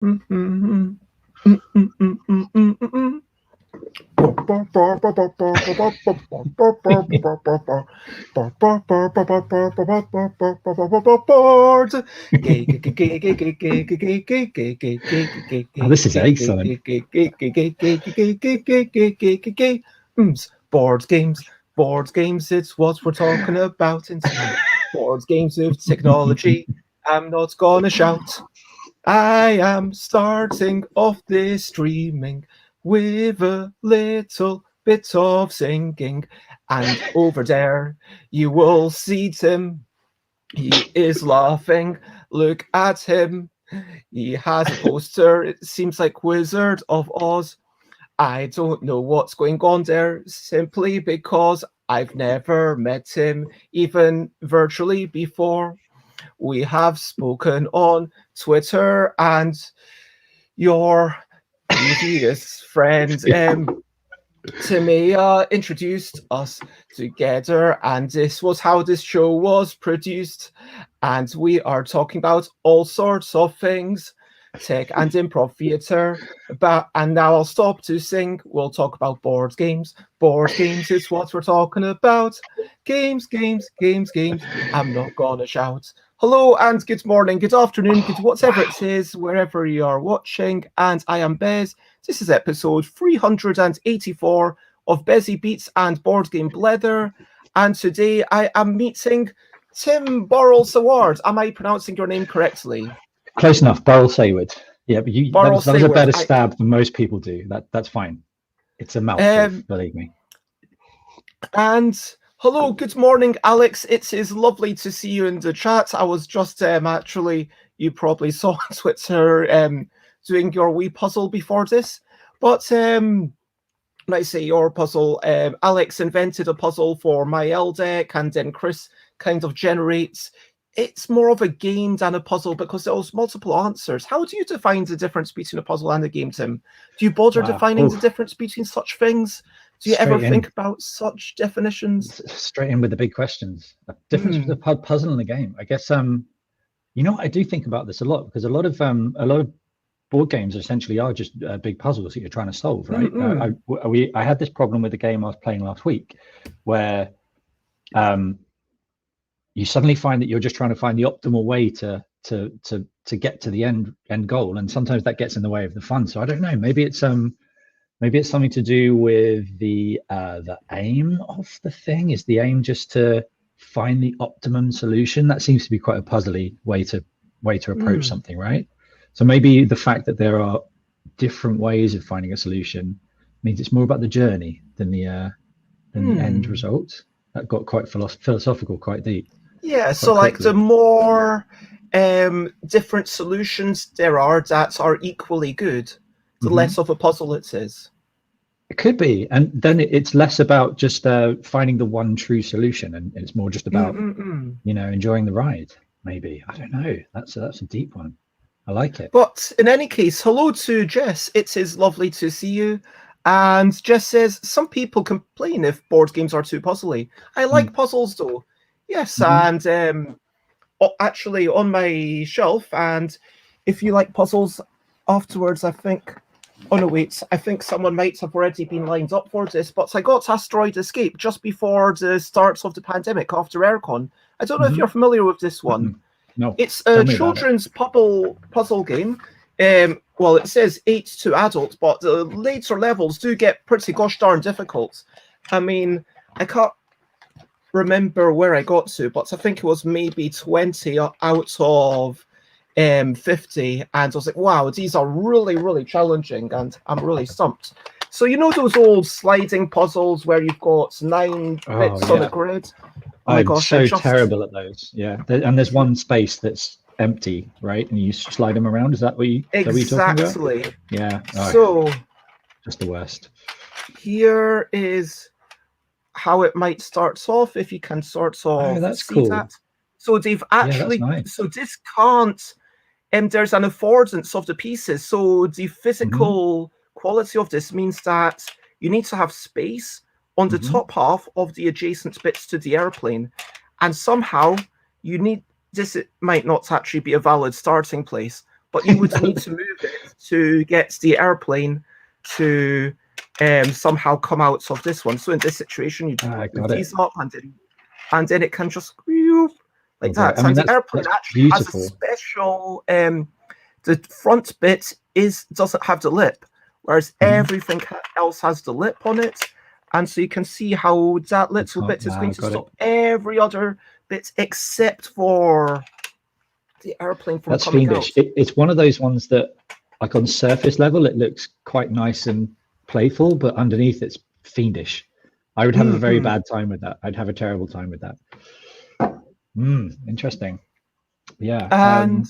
Oh, this is excellent. Board games, board games, it's what we're talking about in tonight. Board games with technology. I'm not gonna shout. I am starting off this streaming with a little bit of singing. And over there, you will see Tim. He is laughing. Look at him. He has a poster. It seems like Wizard of Oz. I don't know what's going on there simply because I've never met him, even virtually, before. We have spoken on Twitter, and your previous friend Timea introduced us together, and this was how this show was produced. And we are talking about all sorts of things, tech and improv theatre. And now I'll stop to sing. We'll talk about board games. Board games is what we're talking about. Games, games, games, games. I'm not gonna shout. Hello and good morning, good afternoon, good whatever it is, wherever you are watching. And I am Bez. This is episode 384 of Bezzy Beats and Board Game Blether. And today I am meeting Tim Burrell-SAWARD. Am I pronouncing your name correctly? Close enough, Burrell-SAWARD. Yeah, but that was a better stab than most people do. That's fine. It's a mouthful, believe me. And hello, good morning, Alex. It is lovely to see you in the chat. I was just actually, you probably saw on Twitter doing your wee puzzle before this. But when I say your puzzle, Alex invented a puzzle for my L deck, and then Chris kind of generates. It's more of a game than a puzzle because there's multiple answers. How do you define the difference between a puzzle and a game, Tim? Do you bother defining the difference between such things? Do you ever think about such definitions? Straight in with the big questions. The difference between a puzzle and a game. I guess you know, I do think about this a lot because a lot of board games essentially are just big puzzles that you're trying to solve, right? I had this problem with the game I was playing last week, where you suddenly find that you're just trying to find the optimal way to get to the end goal, and sometimes that gets in the way of the fun. So I don't know. Maybe it's something to do with the aim of the thing. Is the aim just to find the optimum solution? That seems to be quite a puzzly way to approach something, right? So maybe the fact that there are different ways of finding a solution means it's more about the journey than the end result. That got quite philosophical, quite deep. Yeah, so like the more different solutions there are that are equally good, the less of a puzzle it is. It could be, and then it's less about just finding the one true solution, and it's more just about you know, enjoying the ride. Maybe, I don't know. That's a deep one. I like it. But in any case, hello to Jess. It is lovely to see you. And Jess says some people complain if board games are too puzzly. I like puzzles though. Yes, and actually on my shelf. And if you like puzzles, afterwards, I think. Oh no, wait. I think someone might have already been lined up for this. But I got Asteroid Escape just before the start of the pandemic, after Aircon. I don't know if you're familiar with this one. No. It's a children's puzzle game. Well, it says 8 to adult, but the later levels do get pretty gosh darn difficult. I mean, I can't remember where I got to, but I think it was maybe 20 out of 50. And I was like, wow, these are really, really challenging, and I'm really stumped. So you know those old sliding puzzles where you've got 9 bits on a grid? Oh my gosh, I'm so terrible at those. Yeah, and there's one space that's empty, right? And you slide them around. Is that what you're talking about? Yeah. Right. So just the worst. Here is how it might start off, if you can sort of see cool. that. So they've actually, nice. So this can't, there's an affordance of the pieces. So the physical quality of this means that you need to have space on the top half of the adjacent bits to the airplane. And somehow you need, this it might not actually be a valid starting place, but you would need to move it to get the airplane to somehow come out of this one. So in this situation, you move these up, and then it can just like that. I mean, and the airplane actually beautiful. has a special. The front bit doesn't have the lip, whereas everything else has the lip on it. And so you can see how that little bit is going to stop every other bit except for the airplane from coming fiendish. out. It's one of those ones that, like, on surface level, it looks quite nice and playful, but underneath it's fiendish. I would have a very bad time with that. I'd have a terrible time with that. Interesting. Yeah. And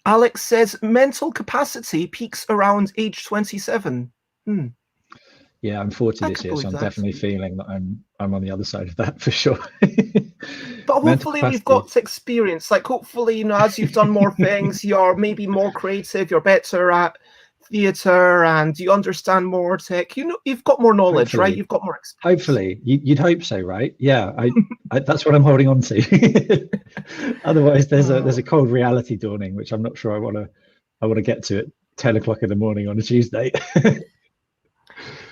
Alex says mental capacity peaks around age 27. Yeah, I'm 40 this year, so I'm definitely feeling that I'm on the other side of that for sure. But hopefully we've got experience. Like, hopefully, you know, as you've done more things, you're maybe more creative, you're better at theatre, and you understand more tech. You know, you've got more knowledge, right? You've got more experience. Hopefully. You'd hope so, right? Yeah, I that's what I'm holding on to. Otherwise, there's a cold reality dawning, which I'm not sure I want to get to at 10 o'clock in the morning on a Tuesday.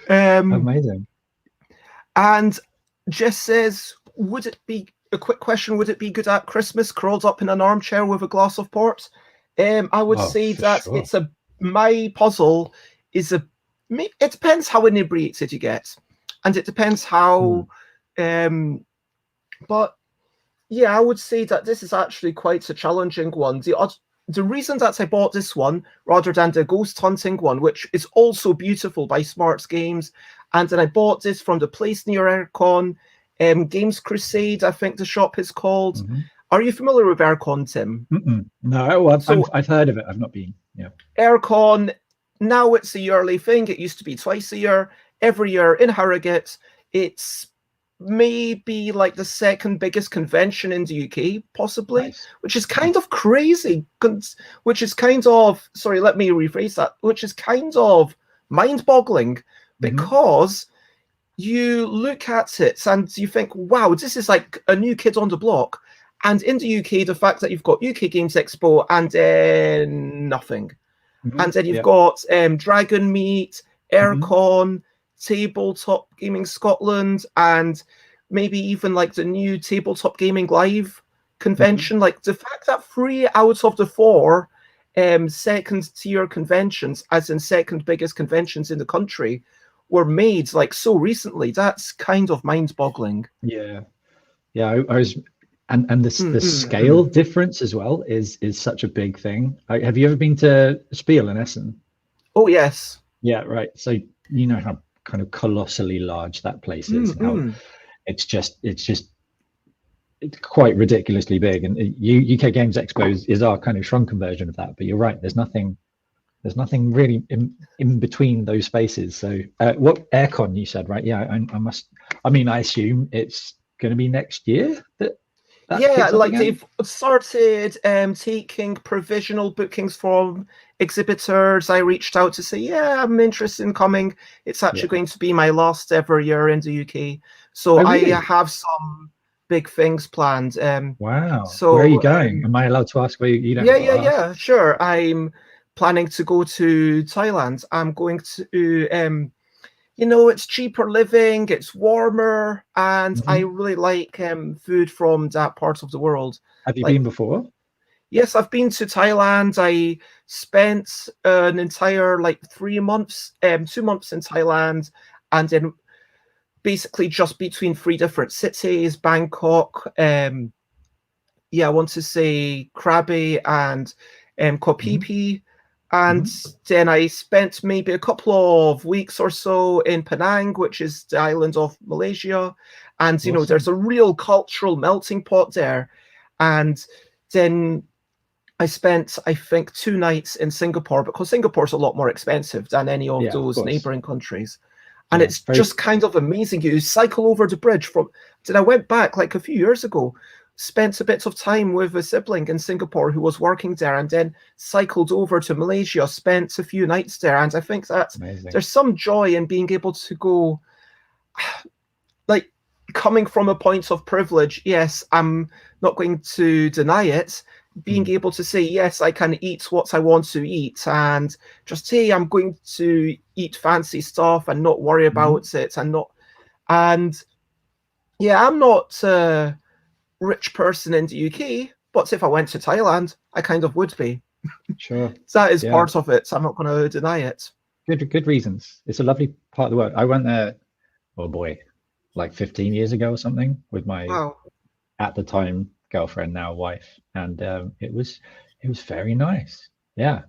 Amazing. And Jess says, would it be a quick question? Would it be good at Christmas, curled up in an armchair with a glass of port? I would say that it's my puzzle is it depends how inebriated you get, and it depends how. But yeah, I would say that this is actually quite a challenging one. The reason that I bought this one rather than the ghost hunting one, which is also beautiful by Smarts Games, and then I bought this from the place near Aircon, Games Crusade, I think the shop is called. Are you familiar with Aircon, Tim? No, I've heard of it. I've not been. Yeah. Aircon, now it's a yearly thing. It used to be twice a year. Every year in Harrogate, it's maybe like the second biggest convention in the UK, possibly, which is kind of crazy. Which is kind of, sorry, let me rephrase that, which is kind of mind-boggling, because you look at it and you think, wow, this is like a new kid on the block. And in the UK, the fact that you've got UK Games Expo and then nothing. And then you've got Dragon Meet, Aircon, Tabletop Gaming Scotland, and maybe even like the new Tabletop Gaming Live convention. Like, the fact that 3 out of the 4 second tier conventions, as in second biggest conventions in the country, were made like so recently, that's kind of mind-boggling. Yeah, I was, and the scale difference as well is such a big thing. Have you ever been to Spiel in Essen? Oh yes. Yeah, right. So you know how kind of colossally large that place is. How it's quite ridiculously big, and UK Games Expo is our kind of shrunken version of that. But you're right. There's nothing really in between those spaces. So what Aircon you said, right? Yeah, I assume it's going to be next year that like again? They've started taking provisional bookings from exhibitors. I reached out to say, yeah, I'm interested in coming. It's actually going to be my last ever year in the UK. So really? I have some big things planned. Wow. So where are you going? Am I allowed to ask where you don't? Yeah, sure. I'm planning to go to Thailand. I'm going to it's cheaper living, it's warmer, and I really like food from that part of the world. Have you been before? Yes, I've been to Thailand. I spent an entire 3 months, 2 months in Thailand, and then basically just between 3 different cities, Bangkok, I want to say Krabi and Koh Phi Phi. And then I spent maybe a couple of weeks or so in Penang, which is the island of Malaysia. And, there's a real cultural melting pot there. And then I spent, I think, 2 nights in Singapore, because Singapore's a lot more expensive than any of those neighboring countries. And it's just kind of amazing. You cycle over the bridge then I went back a few years ago, spent a bit of time with a sibling in Singapore who was working there, and then cycled over to Malaysia, spent a few nights there. And I think that there's some joy in being able to go, coming from a point of privilege. Yes, I'm not going to deny it. being able to say, yes, I can eat what I want to eat, and just say I'm going to eat fancy stuff and not worry about it, and yeah, I'm not a rich person in the UK, but if I went to Thailand, I kind of would be. Sure. That is part of it, so I'm not going to deny it. Good reasons. It's a lovely part of the world. I went there, oh boy, like 15 years ago or something with my, at the time, girlfriend, now wife, and it was very nice. Yeah.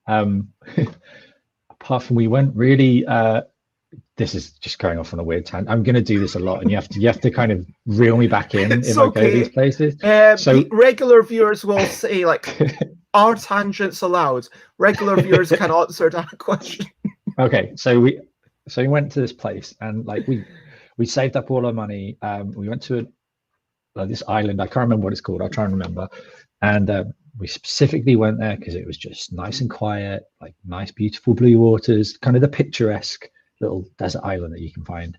Apart from we went really, this is just going off on a weird tangent. I'm going to do this a lot, and you have to kind of reel me back in if I go to these places. So regular viewers will say, like, are tangents allowed? Regular viewers can answer that question. Okay, so we went to this place, and like we saved up all our money. We went to this island. I can't remember what it's called. I'll try and remember. And we specifically went there because it was just nice and quiet, like nice, beautiful blue waters, kind of the picturesque little desert island that you can find.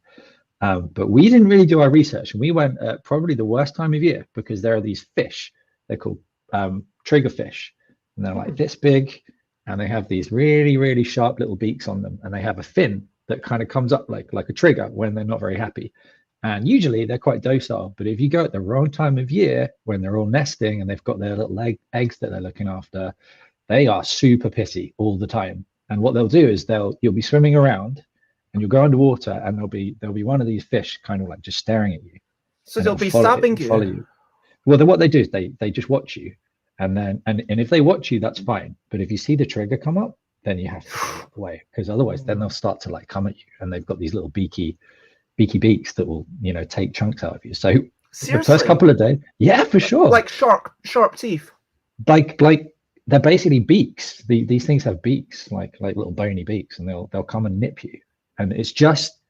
But we didn't really do our research, and we went at probably the worst time of year because there are these fish. They're called triggerfish, and they're like this big, and they have these really, really sharp little beaks on them, and they have a fin that kind of comes up like a trigger when they're not very happy. And usually they're quite docile, but if you go at the wrong time of year when they're all nesting and they've got their little eggs that they're looking after, they are super pissy all the time. And what they'll do is you'll be swimming around, and you'll go underwater, and there'll be one of these fish kind of like just staring at you. So they'll be stabbing you. Follow you. Well, what they do is they just watch you, and then and if they watch you, that's fine. But if you see the trigger come up, then you have to get away, because otherwise then they'll start to like come at you, and they've got these little beaky beaks that will, take chunks out of you. So seriously? The first couple of days, yeah, for sure, like sharp teeth, like they're basically beaks. These things have beaks, like little bony beaks, and they'll come and nip you. And it's just,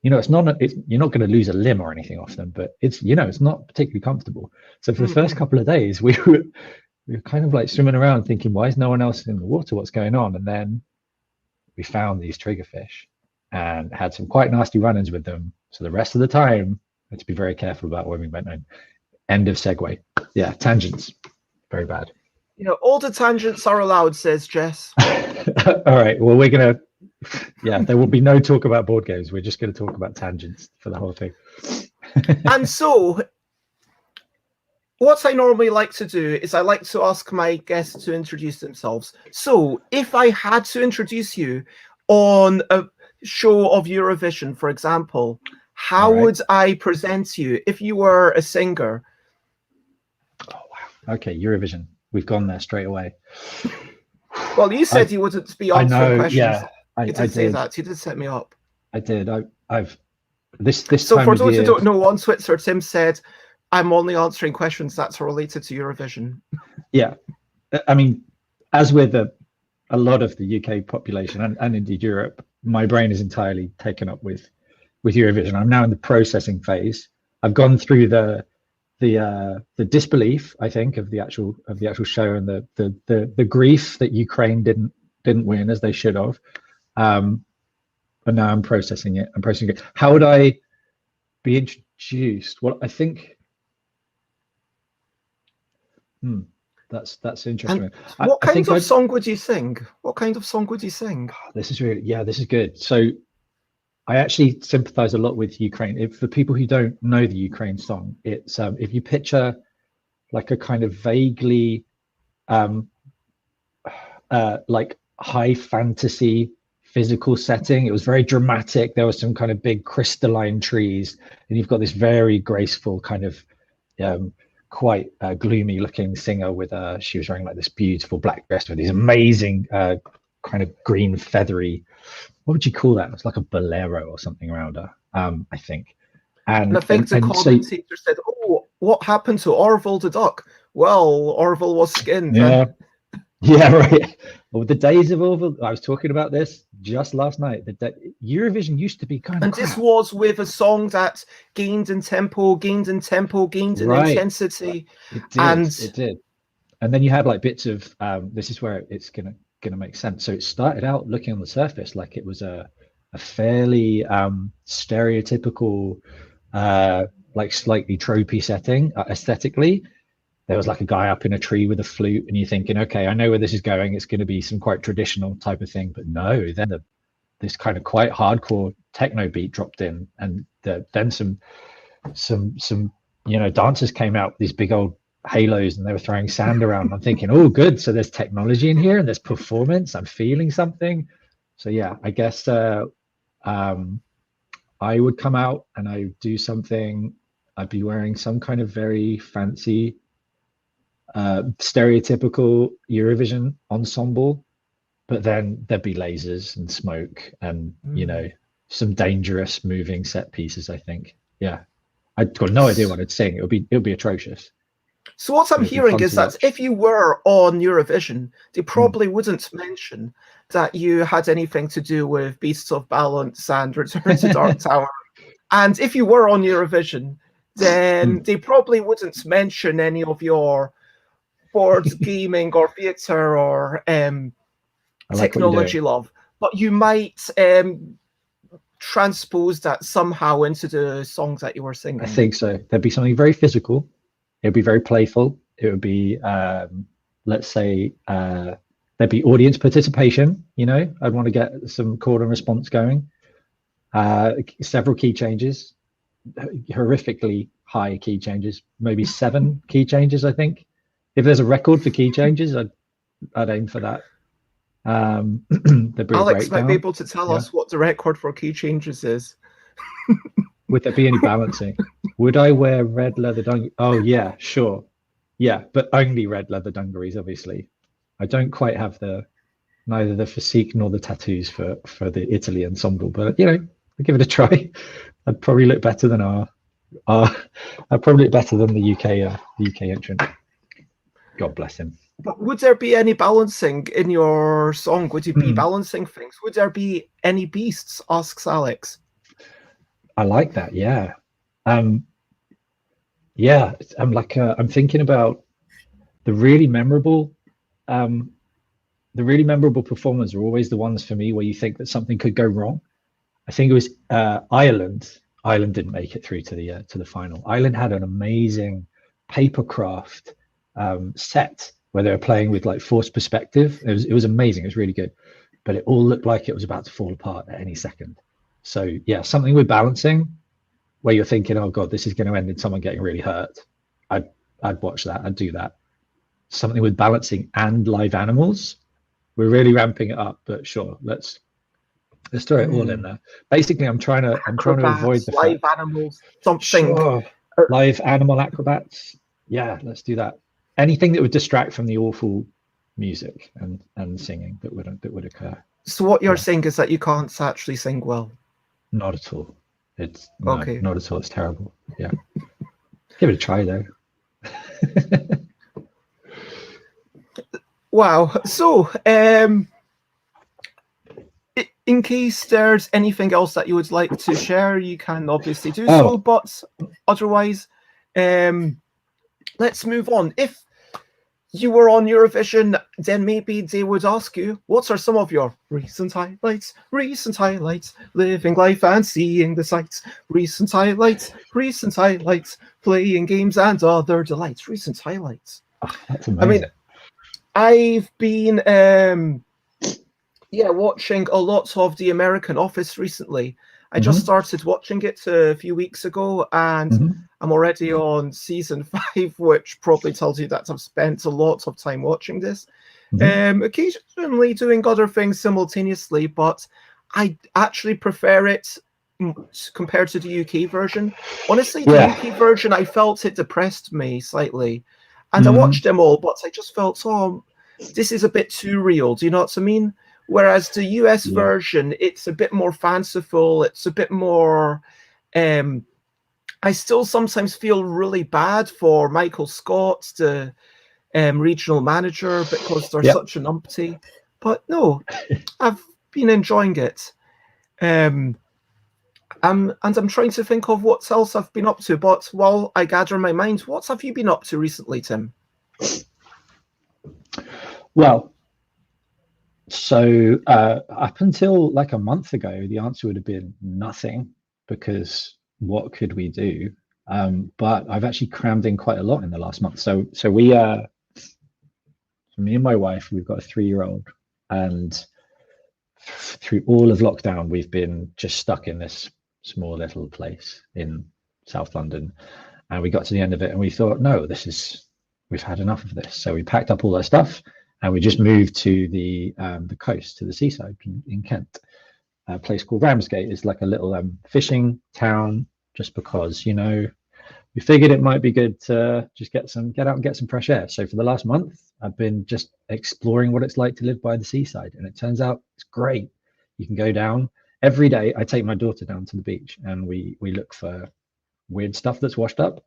it's not you're not going to lose a limb or anything off them, but it's not particularly comfortable. So for the first couple of days, we were kind of like swimming around thinking, why is no one else in the water? What's going on? And then we found these triggerfish and had some quite nasty run-ins with them. So the rest of the time, we had to be very careful about when we went home. End of segue. Yeah, tangents. Very bad. All the tangents are allowed, says Jess. All right. Well, we're going to, there will be no talk about board games. We're just going to talk about tangents for the whole thing. And so, what I normally like to do is I like to ask my guests to introduce themselves. So, if I had to introduce you on a show of Eurovision, for example, how would I present you if you were a singer? Oh, wow. Okay, Eurovision. We've gone there straight away. Well, you said you wouldn't be answering questions. Yeah, I did say that. You did set me up. I did. I've this So time for of those year, who don't know, on Twitter, Tim said, "I'm only answering questions that are related to Eurovision." Yeah, I mean, as with a lot of the UK population and indeed Europe, my brain is entirely taken up with Eurovision. I'm now in the processing phase. I've gone through the disbelief, I think, of the actual show, and the grief that Ukraine didn't win as they should have. But now I'm processing it. How would I be introduced? Well, I think that's interesting. And what kind of song would you sing? What kind of song would you sing? This is good. So I actually sympathize a lot with Ukraine. If for people who don't know the Ukraine song, it's if you picture like a kind of vaguely like high fantasy physical setting. It was very dramatic. There was some kind of big crystalline trees, and you've got this very graceful kind of quite gloomy looking singer with she was wearing like this beautiful black dress with these amazing kind of green feathery, what would you call that? It's like a bolero or something around her, I think. And I think the commentator said, "Oh, what happened to Orville the duck?" Well, Orville was skinned. Yeah. Yeah, right. Well, the days of Orville, I was talking about this just last night. Eurovision used to be kind of. And this was with a song that gained in tempo, gained in intensity. It did. And then you had like bits of this is where it's gonna make sense. So it started out looking on the surface like it was a fairly stereotypical like slightly tropey setting aesthetically. there was like a guy up in a tree with a flute, and you're thinking, okay, I know where this is going. It's going to be some quite traditional type of thing. But no, then this kind of quite hardcore techno beat dropped in, and then some dancers came out with these big old halos, and they were throwing sand around. I'm thinking, oh, good. So there's technology in here, and there's performance. I'm feeling something. So yeah, I guess I would come out and I would do something. I'd be wearing some kind of very fancy, stereotypical Eurovision ensemble, but then there'd be lasers and smoke and some dangerous moving set pieces. I think, yeah, I've got no idea what I'd sing. It would be atrocious. So what I'm hearing is that if you were on Eurovision, they probably wouldn't mention that you had anything to do with Beasts of Balance and Return to Dark Tower. And if you were on Eurovision, then they probably wouldn't mention any of your board gaming or theatre or technology love. But you might transpose that somehow into the songs that you were singing. I think so. There'd be something very physical. It would be very playful. It would be, let's say, there'd be audience participation. I'd want to get some call and response going. Several key changes, horrifically high key changes, maybe 7 key changes. I think if there's a record for key changes, I'd aim for that. Alex might be able to tell us what the record for key changes is. Would there be any balancing? Would I wear red leather dungarees? Oh yeah, sure. Yeah, but only red leather dungarees, obviously. I don't quite have neither the physique nor the tattoos for the Italy ensemble, but I'd give it a try. I'd probably look better than I'd probably look better than the UK entrant. God bless him. But would there be any balancing in your song? Would you be balancing things? Would there be any beasts? Asks Alex. I like that. Yeah. I'm thinking about the really memorable performers are always the ones for me where you think that something could go wrong. I think it was Ireland. Ireland didn't make it through to the final. Ireland had an amazing papercraft set where they were playing with like forced perspective. It was amazing. It was really good, but it all looked like it was about to fall apart at any second. So yeah, something with balancing where you're thinking, oh God, this is going to end in someone getting really hurt. I'd watch that. I'd do that. Something with balancing and live animals. We're really ramping it up, but sure, let's throw it all in there. Basically, I'm trying to avoid the live animals, something. Sure. Live animal acrobats. Yeah, let's do that. Anything that would distract from the awful music and singing that would occur. So what you're saying is that you can't actually sing well? Not at all. Okay. Not at all. It's terrible. Yeah. Give it a try though. Wow. So, in case there's anything else that you would like to share, you can obviously do so. But otherwise, let's move on. If you were on Eurovision, then maybe they would ask you, what are some of your recent highlights, living life and seeing the sights, recent highlights, playing games and other delights, recent highlights. Oh, that's amazing. I mean, I've been watching a lot of The American Office recently. I just started watching it a few weeks ago, and I'm already on season 5, which probably tells you that I've spent a lot of time watching this. Occasionally doing other things simultaneously, but I actually prefer it compared to the UK version. Honestly, the UK version, I felt it depressed me slightly. And I watched them all, but I just felt, oh, this is a bit too real. Do you know what I mean? Whereas the US version, it's a bit more fanciful. It's a bit more... I still sometimes feel really bad for Michael Scott, the regional manager, because they're such an umpty. But no, I've been enjoying it. And I'm trying to think of what else I've been up to. But while I gather my mind, what have you been up to recently, Tim? Well, so up until like a month ago, the answer would have been nothing, because what could we do? But I've actually crammed in quite a lot in the last month. So we me and my wife, we've got a 3-year-old, and through all of lockdown, we've been just stuck in this small little place in South London. And we got to the end of it and we thought, no, we've had enough of this. So we packed up all our stuff and we just moved to the coast, to the seaside in Kent. A place called Ramsgate. Is like a little fishing town, just because, we figured it might be good to just get out and get some fresh air. So for the last month, I've been just exploring what it's like to live by the seaside, and it turns out it's great. You can go down every day. I take my daughter down to the beach, and we look for weird stuff that's washed up.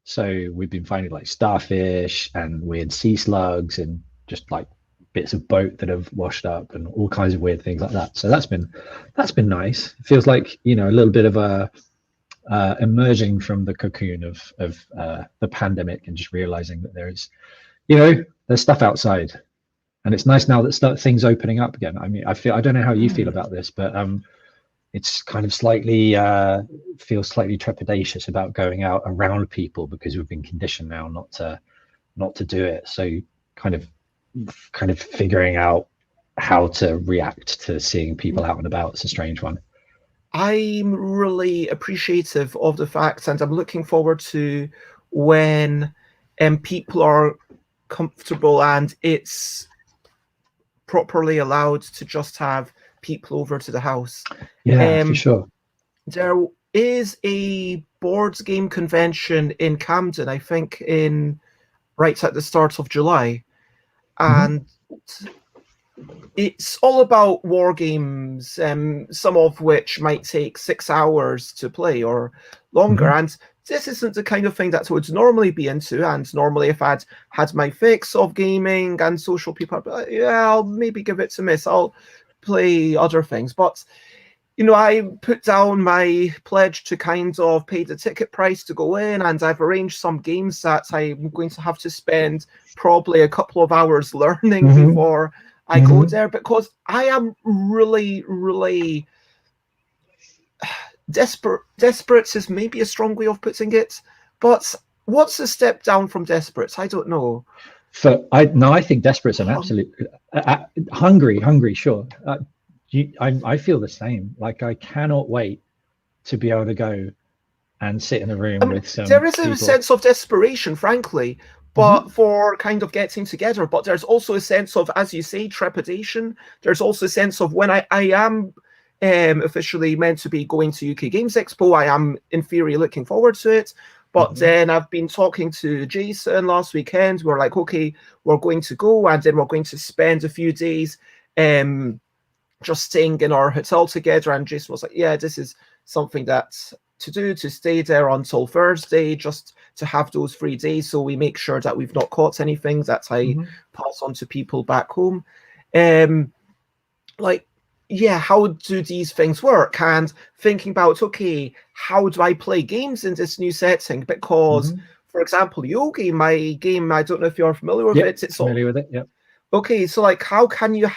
So we've been finding like starfish and weird sea slugs and just like bits of boat that have washed up and all kinds of weird things like that. So that's been nice. It feels like, a little bit of a emerging from the cocoon of the pandemic, and just realizing that there's stuff outside, and it's nice now that things opening up again. I mean, I don't know how you feel about this, but it's kind of feels slightly trepidatious about going out around people, because we've been conditioned now not to do it. So kind of figuring out how to react to seeing people out and about. It's a strange one. I'm really appreciative of the fact, and I'm looking forward to when people are comfortable and it's properly allowed to just have people over to the house. Yeah, for sure. There is a board game convention in Camden, I think right at the start of July. And it's all about war games, some of which might take 6 hours to play or longer. And this isn't the kind of thing that I would normally be into. And normally, if I'd had my fix of gaming and social people, I'd be like, yeah, I'll maybe give it a miss. I'll play other things. But, I put down my pledge to kind of pay the ticket price to go in, and I've arranged some games that I'm going to have to spend probably a couple of hours learning before I go there, because I am really, really desperate. Desperate is maybe a strong way of putting it, but what's a step down from desperate? I don't know. I think desperate's an absolute hungry. Sure, I feel the same. Like, I cannot wait to be able to go and sit in a room with some. There is people. A sense of desperation, frankly, but for kind of getting together. But there's also a sense of, as you say, trepidation. There's also a sense of when I am officially meant to be going to UK Games Expo, I am in theory looking forward to it. But then I've been talking to Jason last weekend. We're like, okay, we're going to go, and then we're going to spend a few days just staying in our hotel together. And Jason was like, yeah, this is something that's to do, to stay there until Thursday, just to have those 3 days, so we make sure that we've not caught anything that I pass on to people back home. How do these things work? And thinking about, okay, how do I play games in this new setting? Because, for example, Yogi, my game, I don't know if you're familiar with it. It's familiar with it, yeah. Okay, so like, how can you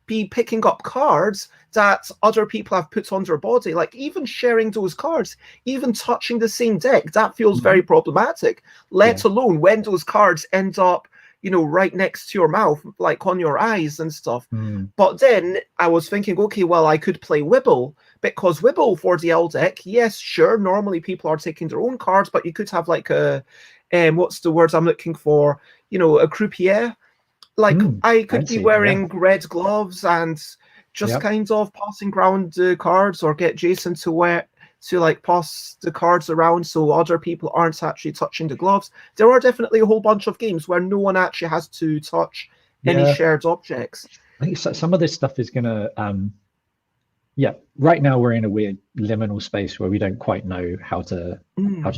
be picking up cards that other people have put on their body? Like, even sharing those cards, even touching the same deck, that feels very problematic, let alone when those cards end up, right next to your mouth, like on your eyes and stuff. But then I was thinking, okay, well, I could play Wibble, because Wibble for the L deck, yes, sure, normally people are taking their own cards, but you could have like a, what's the words I'm looking for, a croupier. Like, I could be wearing red gloves and just kind of passing around the cards, or get Jason to pass the cards around so other people aren't actually touching the gloves. There are definitely a whole bunch of games where no one actually has to touch any shared objects. I think some of this stuff is going to, right now we're in a weird liminal space where we don't quite know how to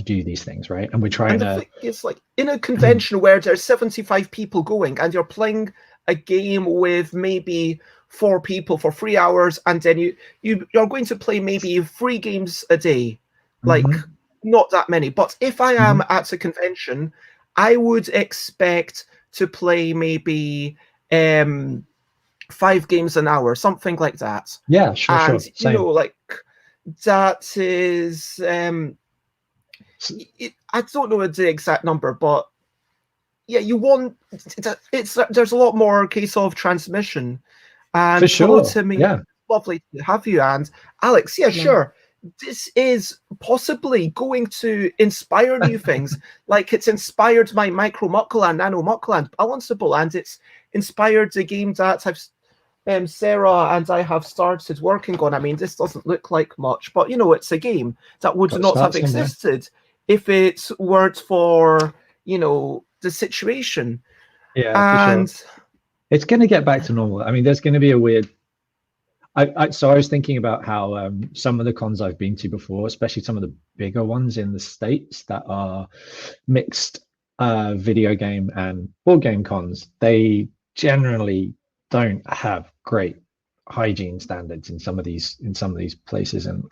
do these things, right? And we're trying to. It's like in a convention where there's 75 people going, and you're playing a game with maybe 4 people for 3 hours, and then you're going to play maybe 3 games a day, like not that many. But if I am at a convention, I would expect to play maybe 5 games an hour, something like that. Yeah, sure. And Same. like, that is I don't know the exact number, but yeah, you want there's a lot more case of transmission. And For sure. to me, Yeah. lovely to have you. And Alex, yeah, sure. This is possibly going to inspire new things. Like it's inspired my micro muckle nano muckle balanceable, and it's inspired the game that I've Sarah and I have started working on. I mean, this doesn't look like much, but it's a game that would not have existed if it weren't for the situation. Yeah, for sure. It's going to get back to normal. I mean, there's going to be a weird. So I was thinking about how some of the cons I've been to before, especially some of the bigger ones in the States that are mixed video game and board game cons, they generally don't have great hygiene standards in some of these places, and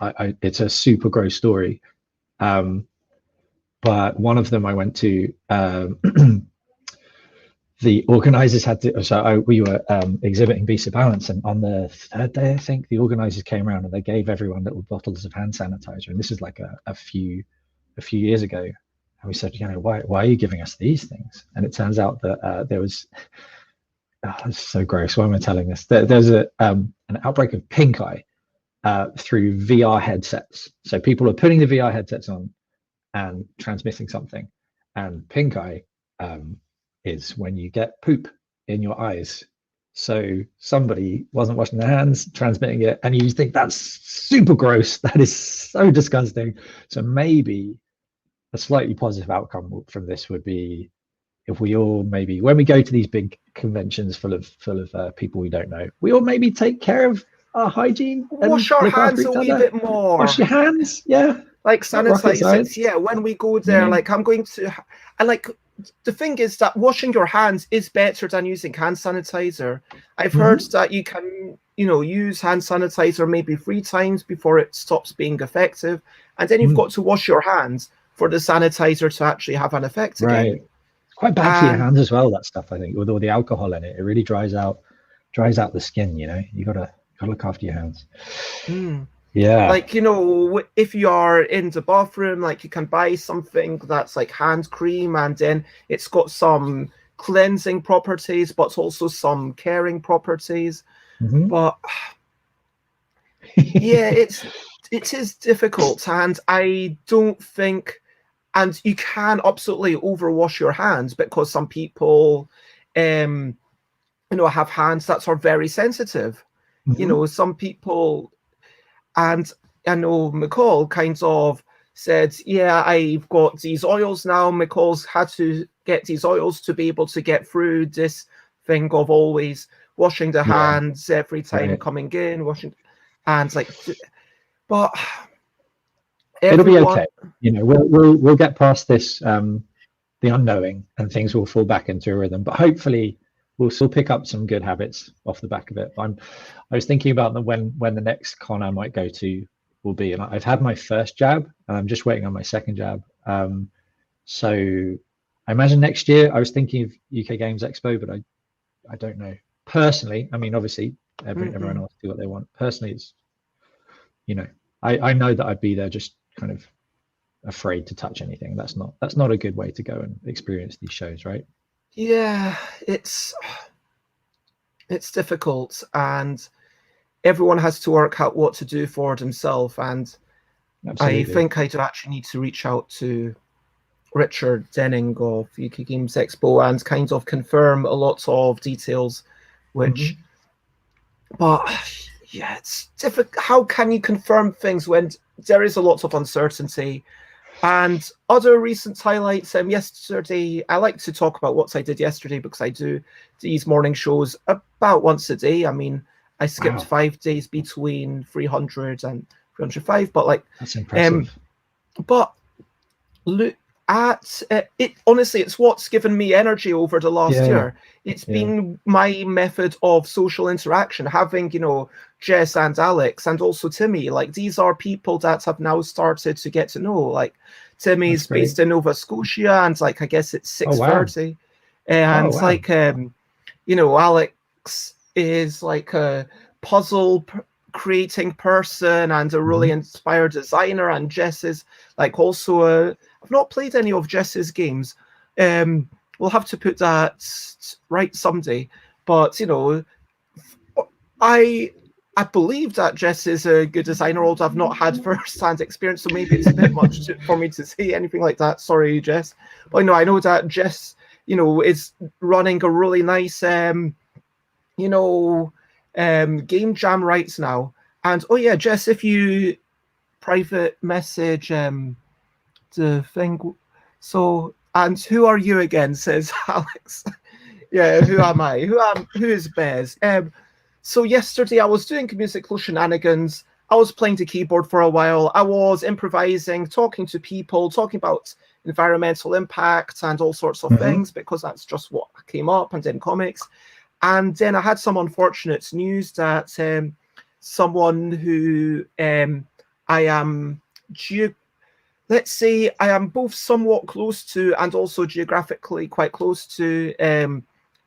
it's a super gross story. But one of them I went to. The organizers had to, we were exhibiting Beast of Balance, and on the third day, I think, the organizers came around and they gave everyone little bottles of hand sanitizer. And this is like a few years ago. And we said, why are you giving us these things? And it turns out that there was, it's so gross. Why am I telling this? There's an outbreak of pink eye through VR headsets. So people are putting the VR headsets on and transmitting something. And pink eye, is when you get poop in your eyes. So somebody wasn't washing their hands, transmitting it, and you think that's super gross. That is so disgusting. So maybe a slightly positive outcome from this would be if we all maybe, when we go to these big conventions full of people we don't know, we all maybe take care of our hygiene. Wash our hands a wee bit more. Wash your hands, yeah. Like sanitize. Yeah, when we go there, like I'm going to, and like, the thing is that washing your hands is better than using hand sanitizer. I've heard that you can, use hand sanitizer maybe 3 times before it stops being effective. And then you've got to wash your hands for the sanitizer to actually have an effect again. Right. It's quite bad for your hands as well, that stuff, I think, with all the alcohol in it. It really dries out the skin, You gotta look after your hands. Yeah. Like, if you are in the bathroom, like you can buy something that's like hand cream, and then it's got some cleansing properties, but also some caring properties. But yeah, it is difficult, and I don't think, and you can absolutely overwash your hands because some people, have hands that are very sensitive. Some people. And I know McCall kind of said, yeah, I've got these oils now. McCall's had to get these oils to be able to get through this thing of always washing the hands every time coming in, washing hands. But it'll be okay. We'll get past this, the unknowing, and things will fall back into a rhythm. But hopefully we'll still pick up some good habits off the back of it. I was thinking about when the next con I might go to will be, and I've had my first jab, and I'm just waiting on my second jab. So I imagine next year. I was thinking of UK Games Expo, but I don't know. Personally, I mean, obviously everyone else do what they want. Personally, it's I know that I'd be there just kind of afraid to touch anything. That's not a good way to go and experience these shows, right? Yeah, it's difficult, and everyone has to work out what to do for themselves. And absolutely. I think I do actually need to reach out to Richard Denning of UK Games Expo and kind of confirm a lot of details, which, but yeah, it's difficult. How can you confirm things when there is a lot of uncertainty? And other recent highlights, yesterday, I like to talk about what I did yesterday because I do these morning shows about once a day. I mean, I skipped 5 days between 300 and 305, but that's impressive. But look at it. Honestly, it's what's given me energy over the last year. It's been my method of social interaction, having, Jess and Alex and also Timmy. These are people that have now started to get to know. Timmy's based in Nova Scotia, and I guess it's 6:30. And Alex is a puzzle creating person and a really inspired designer, and Jess is also I've not played any of Jess's games. We'll have to put that right someday. But you know, I believe that Jess is a good designer, although I've not had first-hand experience, so maybe it's a bit much for me to say anything like that. Sorry, Jess. But no, I know that Jess, you know, is running a really nice, game jam right now. And oh yeah, Jess, if you private message the thing, so and who are you again? Says Alex. Yeah, who am I? Who is Bez? So yesterday I was doing musical shenanigans. I was playing the keyboard for a while. I was improvising, talking to people, talking about environmental impact and all sorts of things, because that's just what came up and in comics. And then I had some unfortunate news that someone who I am, let's say I am both somewhat close to and also geographically quite close to,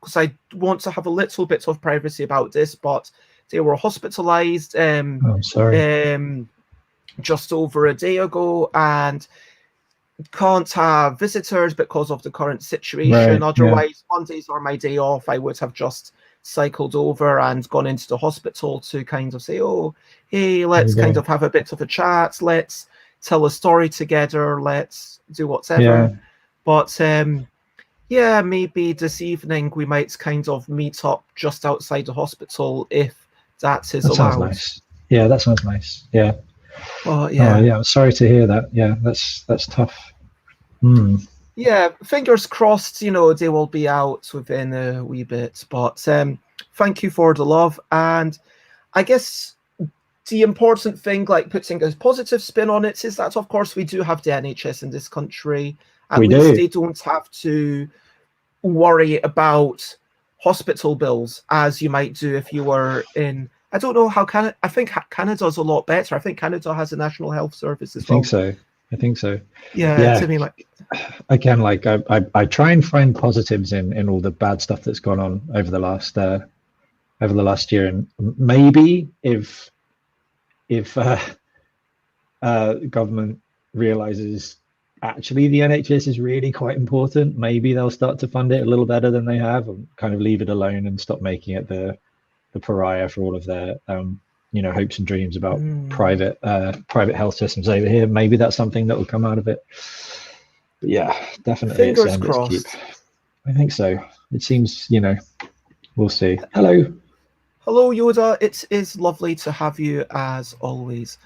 because I want to have a little bit of privacy about this, but they were hospitalized just over a day ago and can't have visitors because of the current situation. Otherwise, Mondays are my day off. I would have just cycled over and gone into the hospital to kind of say, oh, hey, let's kind of have a bit of a chat. Let's tell a story together. Let's do whatever. But yeah, maybe this evening we might kind of meet up just outside the hospital if that is allowed. Sounds nice. Yeah, that sounds nice. Yeah. Oh yeah. Oh, yeah. Sorry to hear that. Yeah, that's tough. Yeah, fingers crossed. You know, they will be out within a wee bit. But thank you for the love, and I guess the important thing, like putting a positive spin on it, is that of course we do have the NHS in this country. At least they don't have to worry about hospital bills as you might do if you were in, I don't know how Canada, I think Canada's a lot better. I think Canada has a national health service as well. I think so. Yeah. To me, like, again, like I try and find positives in all the bad stuff that's gone on over the last year, and maybe if government realizes actually the NHS is really quite important, maybe they'll start to fund it a little better than they have, and kind of leave it alone and stop making it the pariah for all of their hopes and dreams about private health systems over here. Maybe that's something that will come out of it. But yeah, definitely. Fingers crossed. I think so. It seems, we'll see. Hello Yoda, it is lovely to have you as always.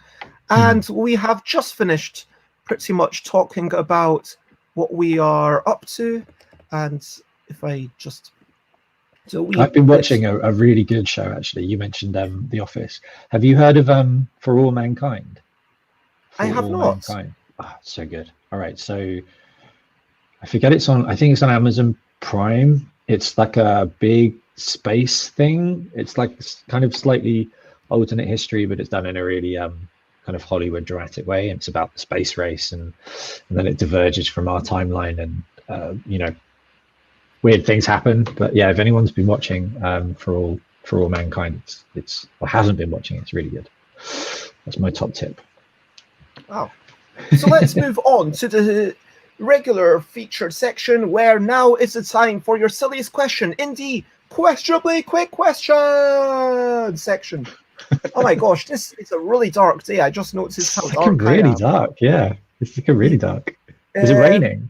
And we have just finished pretty much talking about what we are up to. And if I just I've been watching a really good show, actually. You mentioned The Office. Have you heard of For All Mankind? I have not. It's so good. All right, so I think it's on Amazon Prime. It's like a big space thing. It's like kind of slightly alternate history, but it's done in a really kind of Hollywood dramatic way. And it's about the space race, and then it diverges from our timeline, and weird things happen. But yeah, if anyone's been watching For All Mankind, it's or hasn't been watching, it's really good. That's my top tip. Wow. So let's move on to the regular featured section, where now is the time for your silliest question in the questionably quick question section. Oh my gosh, this is a really dark day. I just noticed how dark really dark. Yeah, it's looking really dark. Is it raining?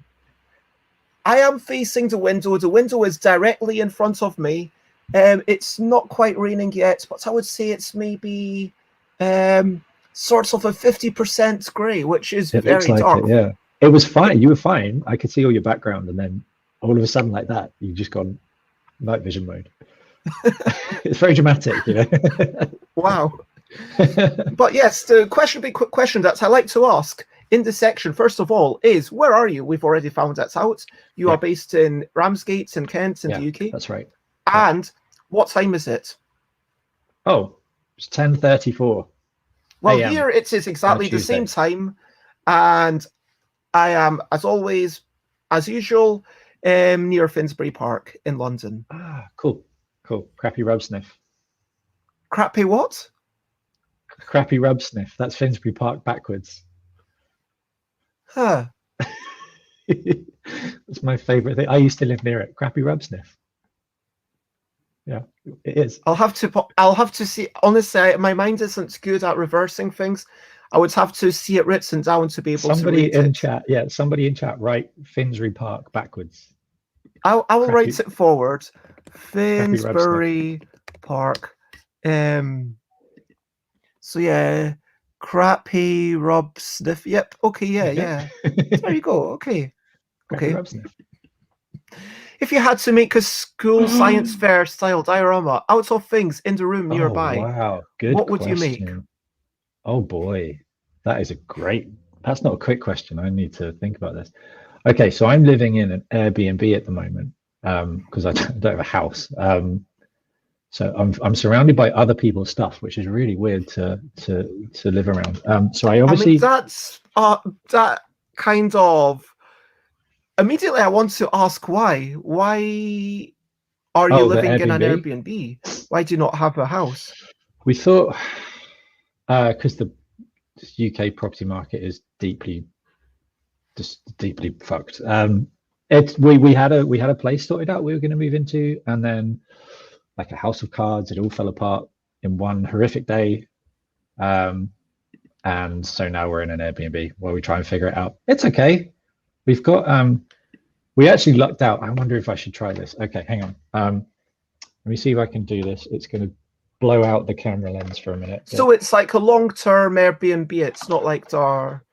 I am facing the window. The window is directly in front of me. It's not quite raining yet, but I would say it's maybe sort of a 50% grey, which is very dark. Yeah, it was fine. You were fine. I could see all your background, and then all of a sudden, like that, you've just gone night vision mode. It's very dramatic, Wow. But yes, the quick question that I like to ask in this section, first of all, is where are you? We've already found that out. You are based in Ramsgate in Kent in the UK. That's right. And what time is it? Oh, it's 10:34. Well, here it is exactly the same time, and I am, as always, as usual, near Finsbury Park in London. Cool. Crappy rub sniff. Crappy what? Crappy rub sniff. That's Finsbury Park backwards. Huh. It's my favorite thing. I used to live near it. Crappy rub sniff. Yeah, it is. I'll have to see. Honestly, my mind isn't good at reversing things. I would have to see it written down to be able to read in it. chat, yeah, somebody in chat, write Finsbury Park backwards. I will write it forward. Finsbury Park. So yeah, crappy rub sniff. Yep. Okay. Yeah. There you go. Okay. Crappy rub sniff. If you had to make a school science fair style diorama out of things in the room nearby, wow, good what would question. you make? Oh boy, that is a great. That's not a quick question. I need to think about this. Okay, so I'm living in an Airbnb at the moment because I don't have a house. So I'm surrounded by other people's stuff, which is really weird to live around. So I obviously. I mean, that's that kind of. Immediately, I want to ask why. Why are you living in an Airbnb? Why do you not have a house? We thought because the UK property market is deeply fucked. We had a place sorted out we were going to move into, and then like a house of cards, it all fell apart in one horrific day. And so now we're in an Airbnb while we try and figure it out. It's okay. We've got we actually lucked out. I wonder if I should try this. Okay, hang on. Let me see if I can do this. It's going to blow out the camera lens for a minute. So it's like a long-term Airbnb. It's not like they're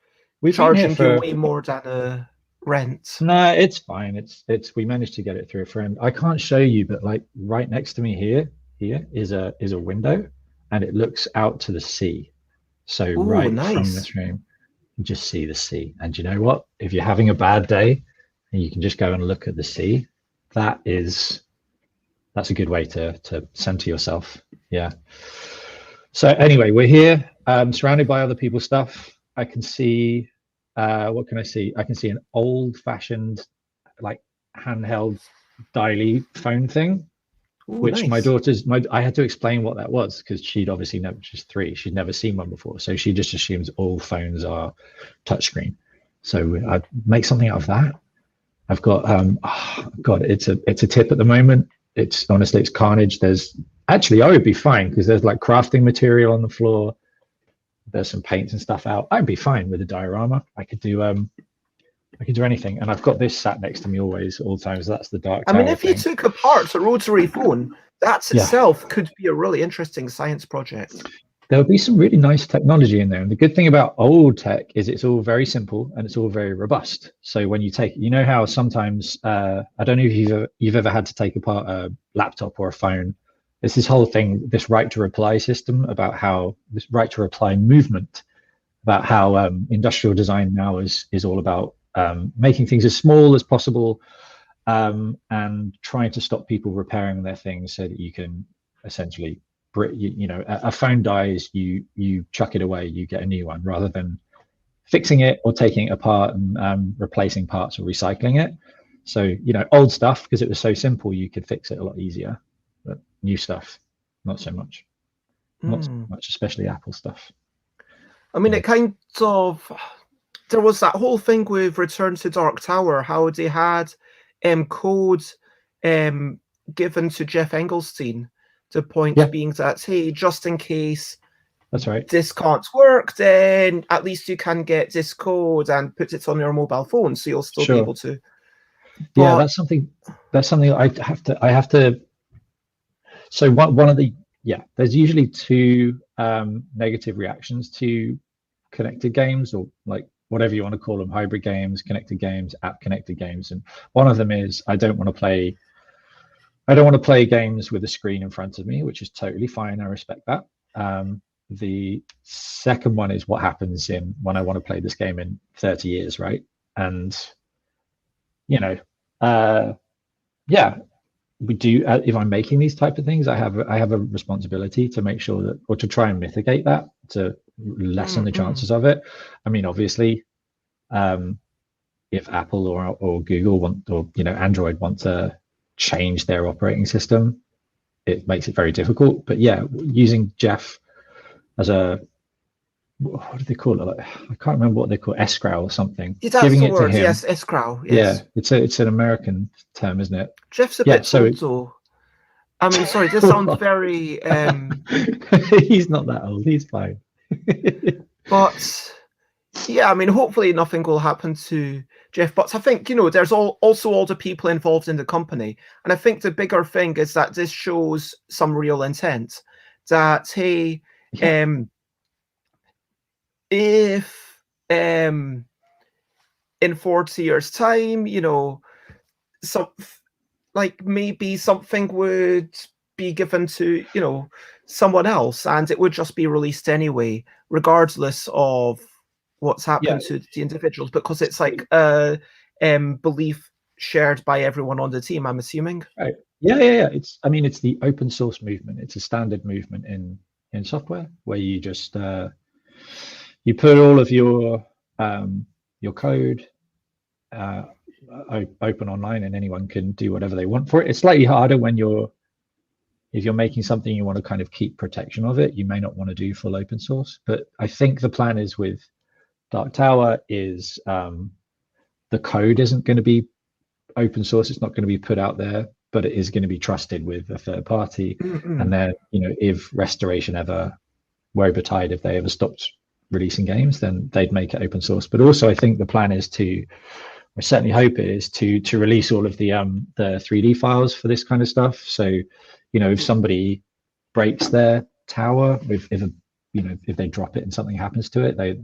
charging you way more than a rent. No, it's fine. It's we managed to get it through a friend. I can't show you, but like right next to me here is a window, and it looks out to the sea. So nice. From this room, you just see the sea. And you know what? If you're having a bad day, and you can just go and look at the sea, that's a good way to center yourself. Yeah. So anyway, we're here, surrounded by other people's stuff. I can see. What can I see? I can see an old-fashioned, like handheld dialy phone thing, which nice. My daughter's. I had to explain what that was because she'd obviously never. She's 3. She'd never seen one before, so she just assumes all phones are touchscreen. So I make something out of that. I've got. God, it's a tip at the moment. It's honestly, it's carnage. There's actually I would be fine because there's like crafting material on the floor. There's some paints and stuff out. I'd be fine with a diorama. I could do anything. And I've got this sat next to me always, all the time. So that's the dark tower. I mean, if you took apart a rotary phone, that itself could be a really interesting science project. There would be some really nice technology in there. And the good thing about old tech is it's all very simple and it's all very robust. So when you take, you know how sometimes, I don't know if you've ever had to take apart a laptop or a phone. It's this whole thing, this right to reply system about how this right to reply movement, about how industrial design now is all about making things as small as possible and trying to stop people repairing their things so that you can essentially, a phone dies, you chuck it away, you get a new one rather than fixing it or taking it apart and replacing parts or recycling it. So, old stuff, because it was so simple, you could fix it a lot easier. But new stuff, not so much. Not so much, especially Apple stuff. I mean, it kind of, there was that whole thing with Return to Dark Tower, how they had code given to Jeff Engelstein. The point being that, hey, just in case that's right, this can't work, then at least you can get this code and put it on your mobile phone, so you'll still be able to. But, yeah, that's something I have to. So one of the there's usually 2 negative reactions to connected games, or like whatever you want to call them, hybrid games, connected games, app connected games, and one of them is I don't want to play games with a screen in front of me, which is totally fine. I respect that. The second one is what happens when I want to play this game in 30 years, right? And we do. If I'm making these type of things, I have a responsibility to make sure that, or to try and mitigate that, to lessen the chances of it. I mean, obviously, if Apple or Google want, or Android want to change their operating system, it makes it very difficult. But yeah, using Jeff as a what do they call it? Like, I can't remember what they call it, escrow or something. Yeah, that's Giving the it to word. him. Yes, escrow. Yeah, Yes. it's an American term, isn't it? Jeff's a Yeah. bit So old though. I mean, sorry, this sounds very. he's not that old. He's fine. But yeah, I mean, hopefully nothing will happen to Jeff. But I think, you know, there's also all the people involved in the company. And I think the bigger thing is that this shows some real intent. That, hey, Yeah. If in 40 years' time, you know, maybe something would be given to, you know, someone else and it would just be released anyway, regardless of what's happened to the individuals, because it's like a belief shared by everyone on the team, I'm assuming. Right. Yeah. It's the open source movement. It's a standard movement in software where you just you put all of your code open online and anyone can do whatever they want for it. It's slightly harder when if you're making something you want to kind of keep protection of it. You may not want to do full open source, but I think the plan is with Dark Tower is the code isn't going to be open source. It's not going to be put out there, but it is going to be trusted with a third party. And then, you know, if Restoration ever were over tide, if they ever stopped releasing games, then they'd make it open source. But also, I think the plan is I certainly hope it is to release all of the 3D files for this kind of stuff. So, you know, if somebody breaks their tower, if they drop it and something happens to it,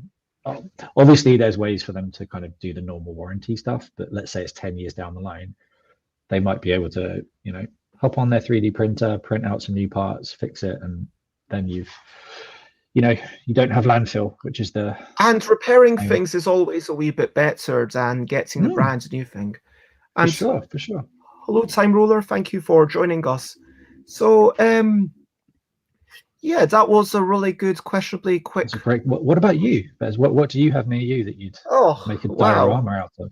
obviously there's ways for them to kind of do the normal warranty stuff. But let's say it's 10 years down the line, they might be able to, you know, hop on their 3D printer, print out some new parts, fix it, and then you don't have landfill, which is the. And repairing things is always a wee bit better than getting a brand new thing. And for sure. Hello, Time Roller. Thank you for joining us. So, yeah, that was a really good, questionably quick. That's great. What about you, Bez? What do you have near you that you'd make a diorama out of?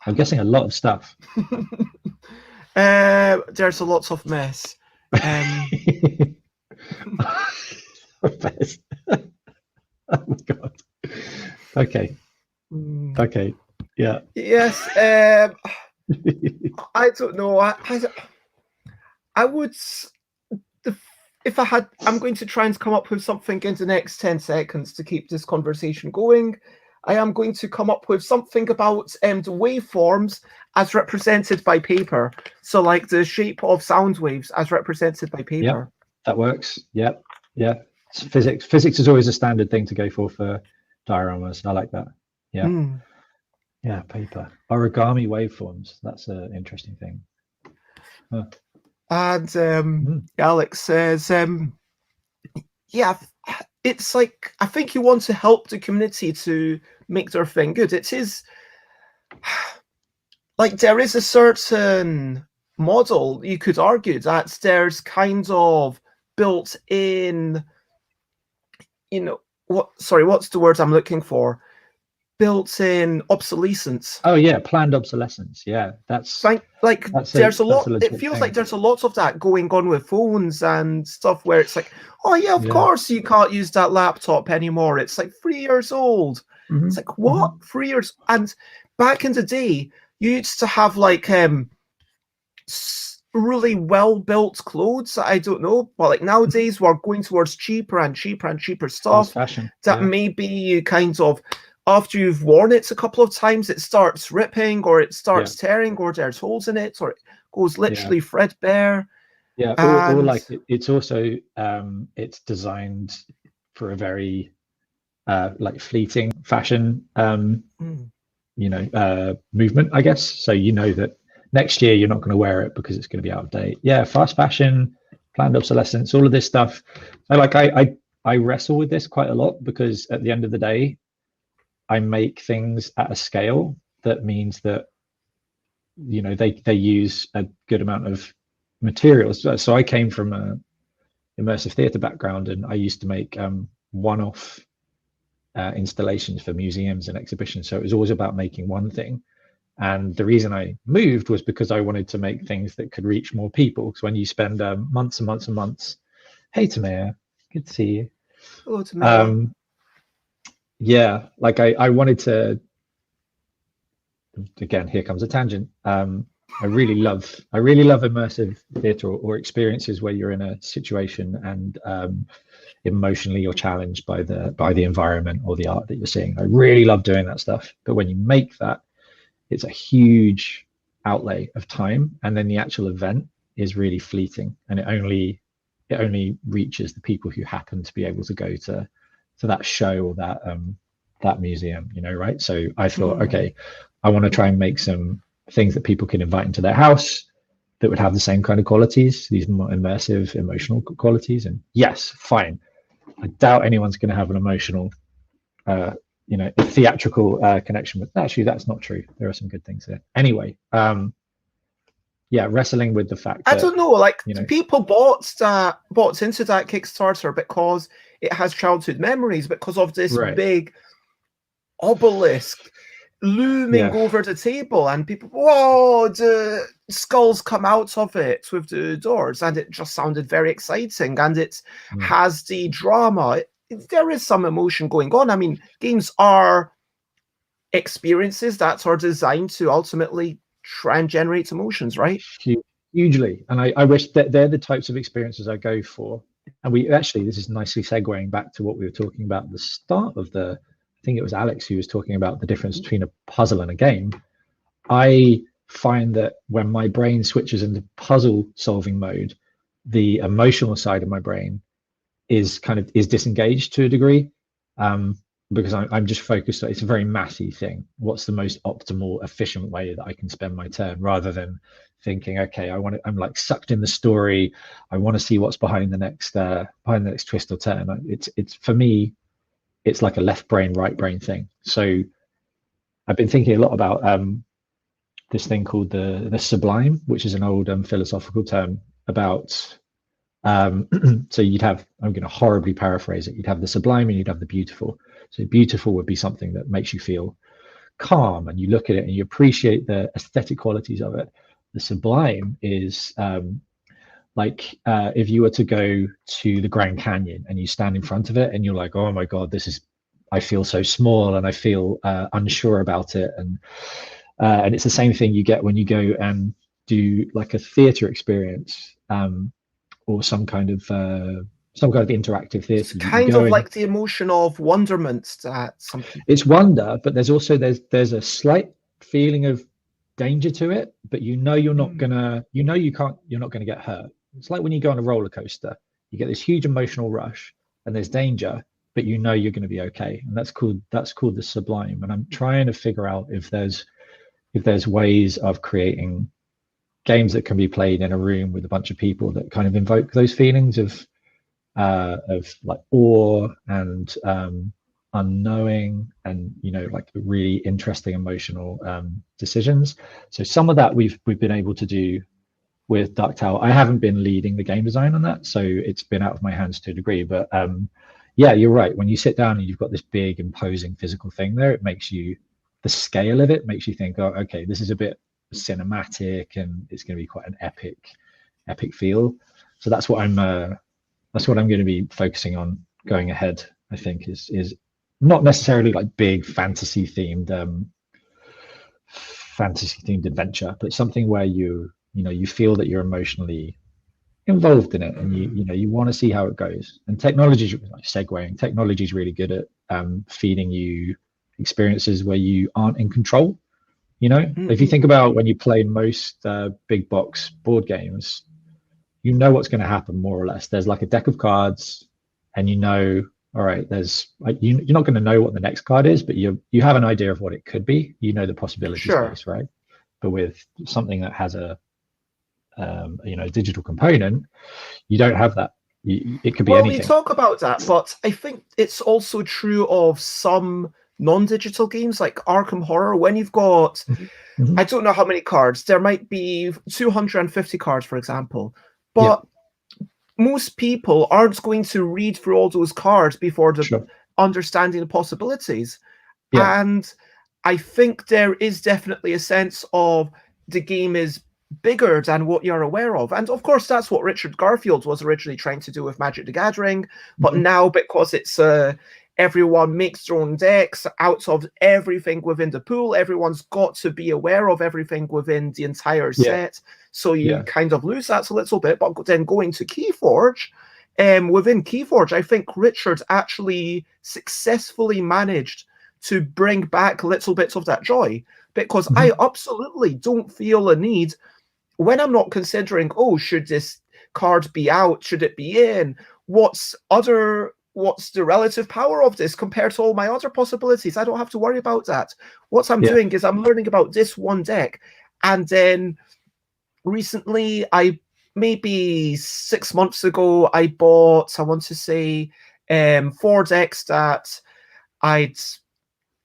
I'm guessing a lot of stuff. There's a lot of mess. Bez. Oh my god. Okay. Yeah. Yes. I don't know. I would. If I had, I'm going to try and come up with something in the next 10 seconds to keep this conversation going. I am going to come up with something about the waveforms as represented by paper. So like the shape of sound waves as represented by paper. Yeah, that works. Yeah. Physics is always a standard thing to go for dioramas. I like that. Yeah. Yeah, paper. Origami waveforms. That's an interesting thing. Huh. And Alex says, yeah, it's like, I think you want to help the community to make their thing good. It is like there is a certain model, you could argue, that there's kind of built in, you know, what's the word I'm looking for? Built-in obsolescence. Oh yeah, planned obsolescence. Yeah, that's there's a lot. It feels like there's a lot of that going on with phones and stuff where it's like, oh yeah, of course you can't use that laptop anymore. It's like 3 years old. It's like, what? 3 years? And back in the day, you used to have like really well-built clothes. I don't know, but like nowadays we're going towards cheaper and cheaper and cheaper stuff. Fashion. That maybe you kind of, after you've worn it a couple of times, it starts ripping or it starts tearing or there's holes in it or it goes literally threadbare. Yeah, or like it's also it's designed for a very like fleeting fashion movement, I guess. So you know that next year you're not going to wear it because it's going to be out of date. Yeah, fast fashion, planned obsolescence, all of this stuff. I wrestle with this quite a lot because at the end of the day, I make things at a scale that means that, you know, they use a good amount of materials. So I came from a immersive theatre background, and I used to make one-off installations for museums and exhibitions. So it was always about making one thing. And the reason I moved was because I wanted to make things that could reach more people. Because when you spend months and months and months, hey Tamir, good to see you. Hello, Tamir. yeah, like I wanted to, again, here comes a tangent. I really love immersive theatre, or experiences where you're in a situation and emotionally you're challenged by the environment or the art that you're seeing. I really love doing that stuff. But when you make that, it's a huge outlay of time, and then the actual event is really fleeting, and it only reaches the people who happen to be able to go to that show or that museum, right? So I thought, okay, I want to try and make some things that people can invite into their house that would have the same kind of qualities, these more immersive, emotional qualities. And yes, fine, I doubt anyone's going to have an emotional theatrical connection with. Actually, that's not true. There are some good things there. Anyway, yeah, wrestling with the fact that, I don't know, like, people bought into that Kickstarter because it has childhood memories, because of this big obelisk looming over the table, and people, whoa, the skulls come out of it with the doors, and it just sounded very exciting, and it has the drama. There is some emotion going on. I mean, games are experiences that are designed to ultimately try and generate emotions, right? Hugely. And I wish that they're the types of experiences I go for. And this is nicely segueing back to what we were talking about at the start of I think it was Alex who was talking about the difference between a puzzle and a game. I find that when my brain switches into puzzle solving mode, the emotional side of my brain is disengaged to a degree, because I'm just focused on, it's a very massy thing. What's the most optimal, efficient way that I can spend my turn, rather than thinking, okay, I'm like sucked in the story. I want to see what's behind the next twist or turn. It's for me, it's like a left brain, right brain thing. So I've been thinking a lot about this thing called the sublime, which is an old philosophical term about. So you'd have, I'm going to horribly paraphrase it, you'd have the sublime and you'd have the beautiful. So beautiful would be something that makes you feel calm, and you look at it and you appreciate the aesthetic qualities of it. The sublime is if you were to go to the Grand Canyon and you stand in front of it and you're like, oh my God, I feel so small and I feel unsure about it. And it's the same thing you get when you go and do like a theater experience, or some kind of interactive theatre. It's kind of like the emotion of wonderment that some people... It's wonder, but there's also there's a slight feeling of danger to it, but you're not gonna get hurt. It's like when you go on a roller coaster, you get this huge emotional rush and there's danger, but you're going to be okay. And that's called the sublime. And I'm trying to figure out if there's ways of creating games that can be played in a room with a bunch of people that kind of invoke those feelings of like awe and unknowing, and like really interesting emotional decisions. So some of that we've been able to do with Dark Tower. I haven't been leading the game design on that, so it's been out of my hands to a degree. But yeah, you're right. When you sit down and you've got this big imposing physical thing there, it makes you, the scale of it makes you think, oh, okay, this is a bit cinematic and it's going to be quite an epic feel. So that's what I'm going to be focusing on going ahead. I think is not necessarily like big fantasy themed adventure, but something where you feel that you're emotionally involved in it, and you want to see how it goes. And technology is really good at feeding you experiences where you aren't in control. If you think about when you play most big box board games, you know what's going to happen more or less. There's like a deck of cards, and all right, there's like you're not going to know what the next card is, but you have an idea of what it could be. The possibility space, right? But with something that has a digital component, you don't have that. It could be anything. We talk about that, but I think it's also true of some non-digital games like Arkham Horror. When you've got, I don't know how many cards, there might be 250 cards, for example, but most people aren't going to read through all those cards before understanding the possibilities. And I think there is definitely a sense of the game is bigger than what you're aware of. And of course, that's what Richard Garfield was originally trying to do with Magic the Gathering. But now, because it's everyone makes their own decks out of everything within the pool. Everyone's got to be aware of everything within the entire set. So you kind of lose that a little bit. But then going to Keyforge, within Keyforge, I think Richard actually successfully managed to bring back little bits of that joy, because I absolutely don't feel a need when I'm not considering, oh, should this card be out? Should it be in? What's the relative power of this compared to all my other possibilities? I don't have to worry about that. What I'm doing is I'm learning about this one deck. And then recently, maybe 6 months ago, I bought, I want to say, 4 decks that I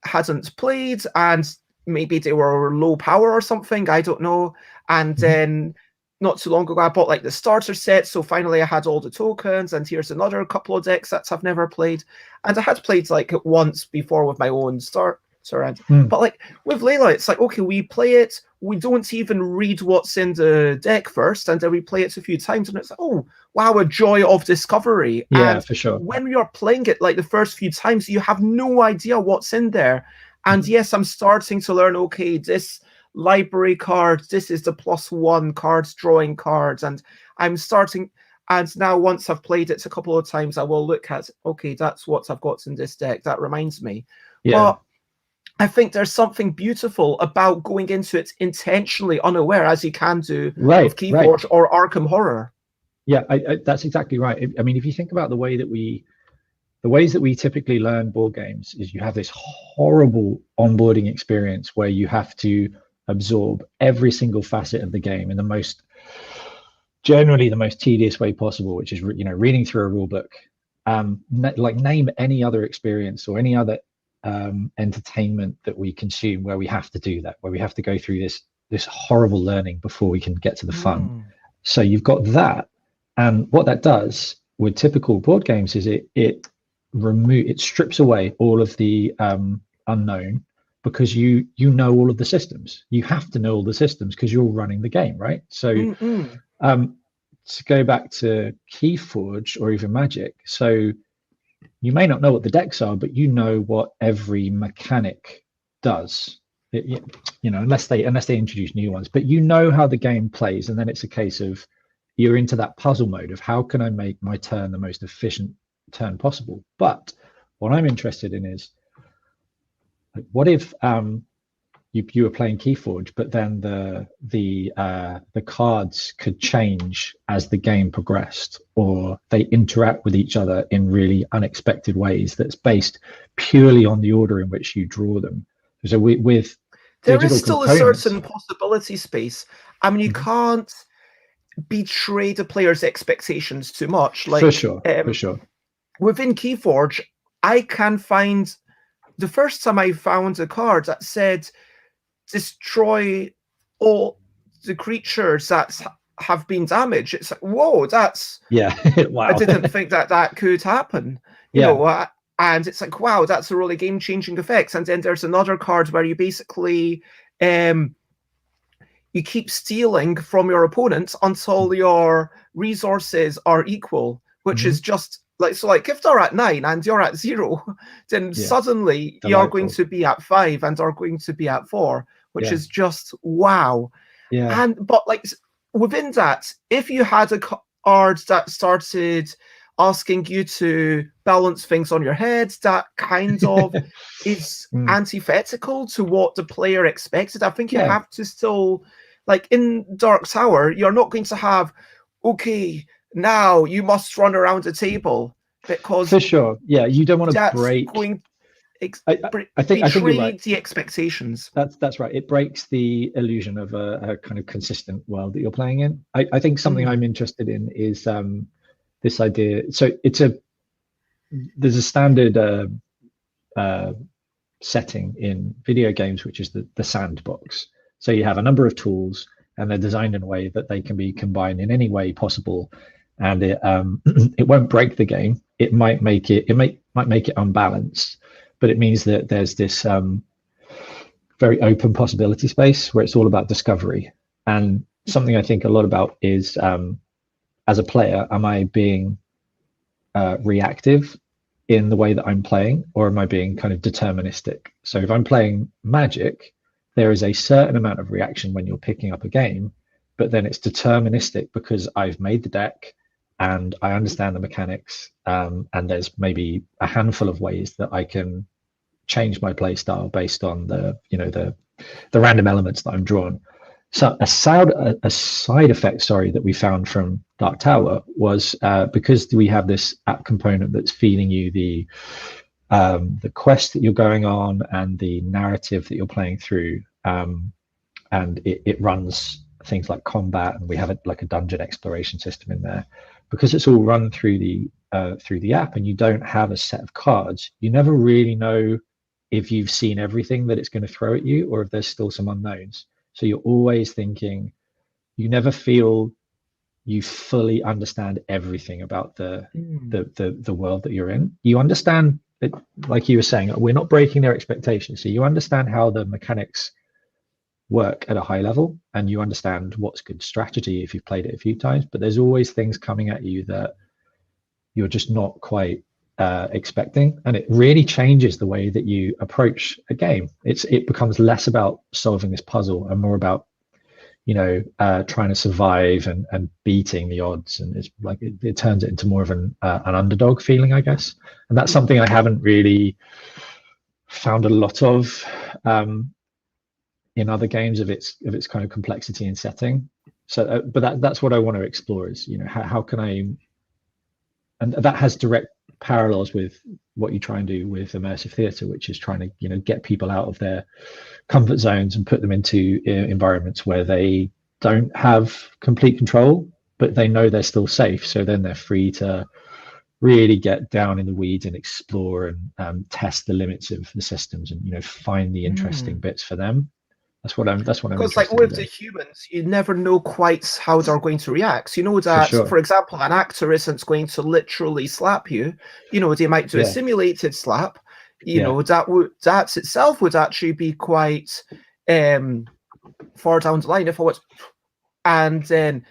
hadn't played, and maybe they were low power or something, I don't know. And then not too long ago, I bought like the starter set. So finally I had all the tokens, and here's another couple of decks that I've never played. And I had played like it once before with my own starter. But like with Layla, it's like, okay, we play it, we don't even read what's in the deck first, and then we play it a few times, and it's like, oh wow, a joy of discovery. Yeah, and for sure. When you're playing it like the first few times, you have no idea what's in there. And yes, I'm starting to learn, okay, this library card, this is the +1 cards, drawing cards, and I'm starting. And now once I've played it a couple of times, I will look at, okay, that's what I've got in this deck, that reminds me. But I think there's something beautiful about going into it intentionally unaware, as you can do with Keyforge or Arkham Horror. Yeah, that's exactly right. I mean, if you think about the ways that we typically learn board games, is you have this horrible onboarding experience where you have to absorb every single facet of the game in generally the most tedious way possible, which is reading through a rule book. Like name any other experience or any other entertainment that we consume where we have to do that, where we have to go through this horrible learning before we can get to the fun. So you've got that, and what that does with typical board games is it strips away all of the unknown, because you know all of the systems. You have to know all the systems because you're running the game, right? So to go back to Keyforge or even Magic, so you may not know what the decks are, but you know what every mechanic does. Unless they introduce new ones, but you know how the game plays, and then it's a case of you're into that puzzle mode of how can I make my turn the most efficient turn possible. But what I'm interested in is, like, what if you were playing Keyforge, but then the cards could change as the game progressed, or they interact with each other in really unexpected ways that's based purely on the order in which you draw them. So with there is still a certain possibility space. I mean, you can't betray the player's expectations too much. Like, for sure. Within Keyforge, I can find, the first time I found a card that said destroy all the creatures that have been damaged, it's like, whoa, that's wow. I didn't think that could happen. You know, and it's like, wow, that's a really game-changing effect. And then there's another card where you basically you keep stealing from your opponent until your resources are equal, which is just like, so like if they're at 9 and you're at 0, then suddenly you're going to be at 5 and are going to be at 4, which is just wow. But like within that, if you had a card that started asking you to balance things on your head, that kind of is antithetical to what the player expected. I think you have to still, like in Dark Tower, you're not going to have, okay, now you must run around the table, because for sure, you don't want to break. I think you're right. The expectations. That's right. It breaks the illusion of a kind of consistent world that you're playing in. I think something I'm interested in is this idea. So there's a standard setting in video games, which is the sandbox. So you have a number of tools, and they're designed in a way that they can be combined in any way possible, and it it won't break the game. It might make it unbalanced, but it means that there's this very open possibility space where it's all about discovery. And something I think a lot about is, as a player, am I being reactive in the way that I'm playing, or am I being kind of deterministic? So if I'm playing Magic, there is a certain amount of reaction when you're picking up a game, but then it's deterministic because I've made the deck and I understand the mechanics, and there's maybe a handful of ways that I can change my play style based on the random elements that I'm drawn. So a side effect, sorry, that we found from Dark Tower was because we have this app component that's feeding you the quest that you're going on and the narrative that you're playing through, and it runs things like combat, and we have like a dungeon exploration system in there. Because it's all run through the app, and you don't have a set of cards, you never really know if you've seen everything that it's going to throw at you or if there's still some unknowns. So you're always thinking, you never feel you fully understand everything about the world that you're in. You understand it, like you were saying, we're not breaking their expectations. So you understand how the mechanics work at a high level, and you understand what's good strategy if you've played it a few times, but there's always things coming at you that you're just not quite expecting, and it really changes the way that you approach a game. It becomes less about solving this puzzle and more about trying to survive and beating the odds, and it's like it turns it into more of an underdog feeling, I guess. And that's something I haven't really found a lot of in other games of its kind of complexity and setting. So but that's what I want to explore is, how can I, and that has direct parallels with what you try and do with immersive theatre, which is trying to get people out of their comfort zones and put them into environments where they don't have complete control, but they know they're still safe. So then they're free to really get down in the weeds and explore and test the limits of the systems, and find the interesting bits for them. That's what I'm because, like, with the humans, you never know quite how they're going to react. That, for example, an actor isn't going to literally slap you. They might do a simulated slap. That itself would actually be quite far down the line if I was, and then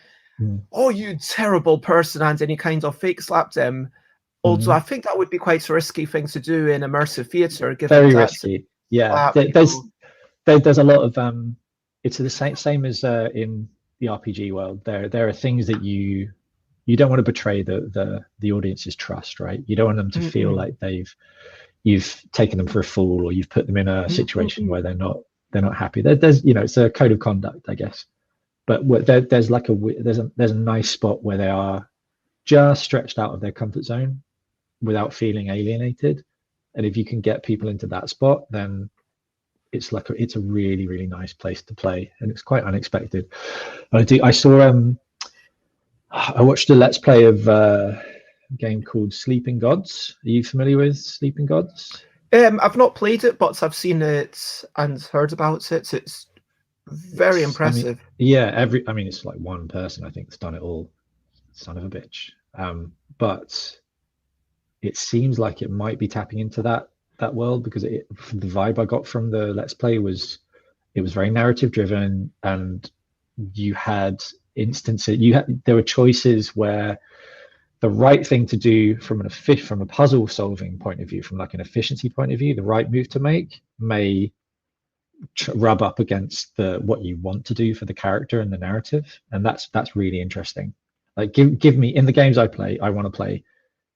oh, you terrible person, and any kind of fake slap them. Although I think that would be quite a risky thing to do in immersive theatre. Very risky. Yeah, there's a lot of it's the same as in the RPG world. There are things that you don't want to betray the audience's trust, right? You don't want them to feel like you've taken them for a fool, or you've put them in a situation where they're not happy. There's it's a code of conduct, I guess. But there's a nice spot where they are just stretched out of their comfort zone without feeling alienated, and if you can get people into that spot, then it's a really, really nice place to play, and it's quite unexpected. I saw I watched a let's play of a game called Sleeping Gods. Are you familiar with Sleeping Gods? I've not played it, but I've seen it and heard about it. It's very impressive. It's like one person, I think, that's done it all. Son of a bitch. But it seems like it might be tapping into that world, because the vibe I got from the let's play was it was very narrative driven, and you had instances, there were choices where the right thing to do from a puzzle solving point of view, from like an efficiency point of view, the right move to make may rub up against what you want to do for the character and the narrative, and that's really interesting. Like give me, in the games I want to play,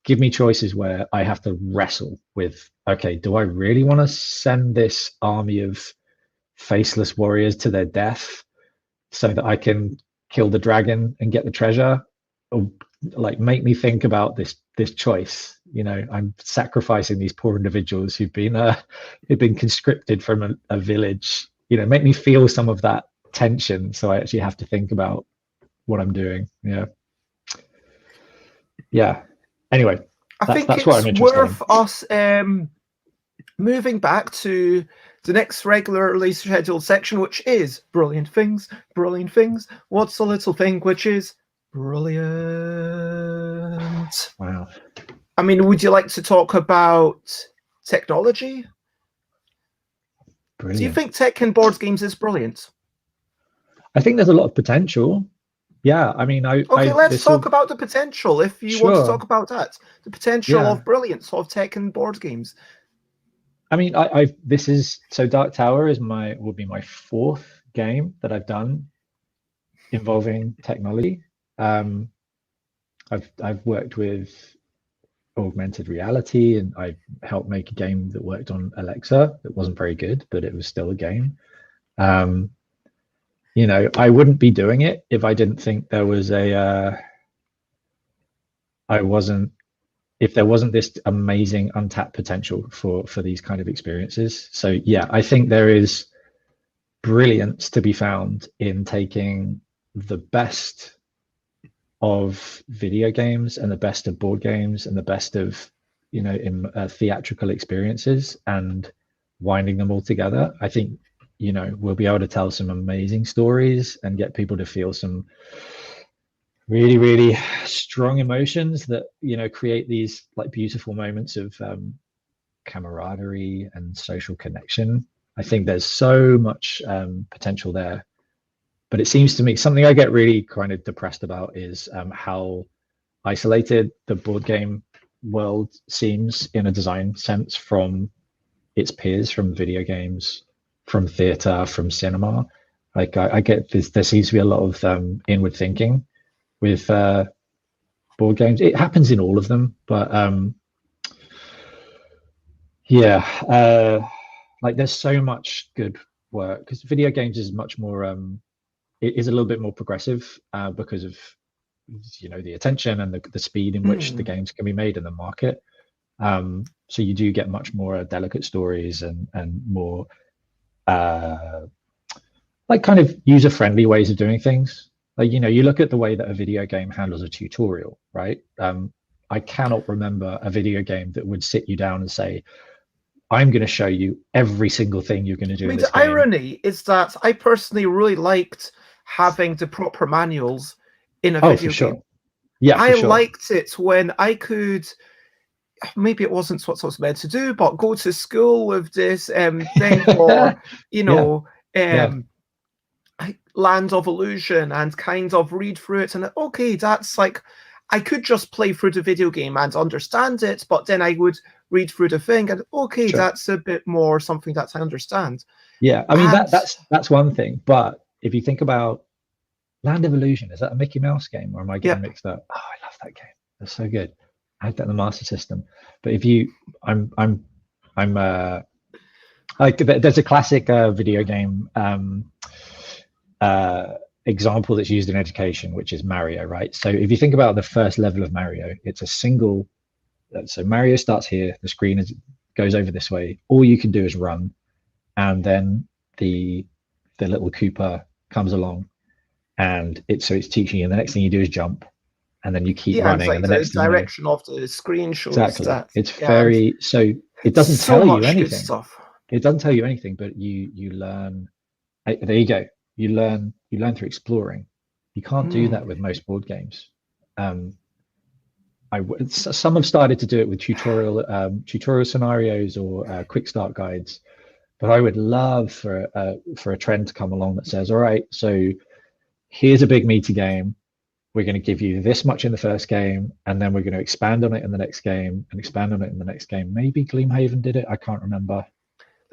give me choices where I have to wrestle with, okay, do I really want to send this army of faceless warriors to their death so that I can kill the dragon and get the treasure? Or like, make me think about this choice. I'm sacrificing these poor individuals who've been conscripted from a village. Make me feel some of that tension, so I actually have to think about what I'm doing. Yeah. Anyway, I think it's worth us moving back to the next regularly scheduled section, which is brilliant things. Brilliant things. What's the little thing which is brilliant? Wow. I mean, would you like to talk about technology? Brilliant. Do you think tech in board games is brilliant? I think there's a lot of potential. Yeah, I mean, Okay, let's this will, talk about the potential. If you want to sure. talk about that, the potential Yeah. of brilliance of tech and board games. I mean, this is, so Dark Tower is will be my fourth game that I've done involving technology. Um, I've worked with augmented reality, and I helped make a game that worked on Alexa. It wasn't very good, but it was still a game. Um, I wouldn't be doing it if I didn't think there was I wasn't if there wasn't this amazing untapped potential for these kind of experiences. So yeah, I think there is brilliance to be found in taking the best of video games and the best of board games and the best of in theatrical experiences and winding them all together. I think we'll be able to tell some amazing stories and get people to feel some really, really strong emotions that create these like beautiful moments of camaraderie and social connection. I think there's so much potential there, but it seems to me something I get really kind of depressed about is how isolated the board game world seems in a design sense from its peers, from video games, from theater, from cinema. Like I get this, there seems to be a lot of inward thinking with board games. It happens in all of them, but yeah, like there's so much good work because video games is much more it is a little bit more progressive because of the attention and the speed in which the games can be made in the market. So you do get much more delicate stories and more like kind of user-friendly ways of doing things. Like you look at the way that a video game handles a tutorial, right? I cannot remember a video game that would sit you down and say, I'm going to show you every single thing you're going to do in this the game. irony is that I personally really liked having the proper manuals in a video sure. game. Yeah, I for sure. liked it when I could, maybe it wasn't what I was meant to do, but go to school with this thing for, Land of Illusion and kind of read through it. And okay, that's like, I could just play through the video game and understand it, but then I would read through the thing and okay, Sure. that's a bit more something that I understand. Yeah, I mean that's one thing. But if you think about Land of Illusion, is that a Mickey Mouse game, or am I getting mixed up? Oh, I love that game. That's so good. I had that in the Master System. But if you, like there's a classic video game example that's used in education, which is Mario, right? So if you think about the first level of Mario, it's a single. So Mario starts here. The screen goes over this way. All you can do is run, and then the little Koopa comes along, and it's teaching you. The next thing you do is jump, and then you keep running. Like and the the next direction of the screen shows exactly. that. It's very so. It doesn't tell you anything. Stuff. It doesn't tell you anything, but you learn. There you go. You learn through exploring. You can't do that with most board games. Some have started to do it with tutorial scenarios or quick start guides, but I would love for a trend to come along that says, all right, so here's a big meaty game. We're going to give you this much in the first game, and then we're going to expand on it in the next game and expand on it in the next game. Maybe Gloomhaven did it. I can't remember.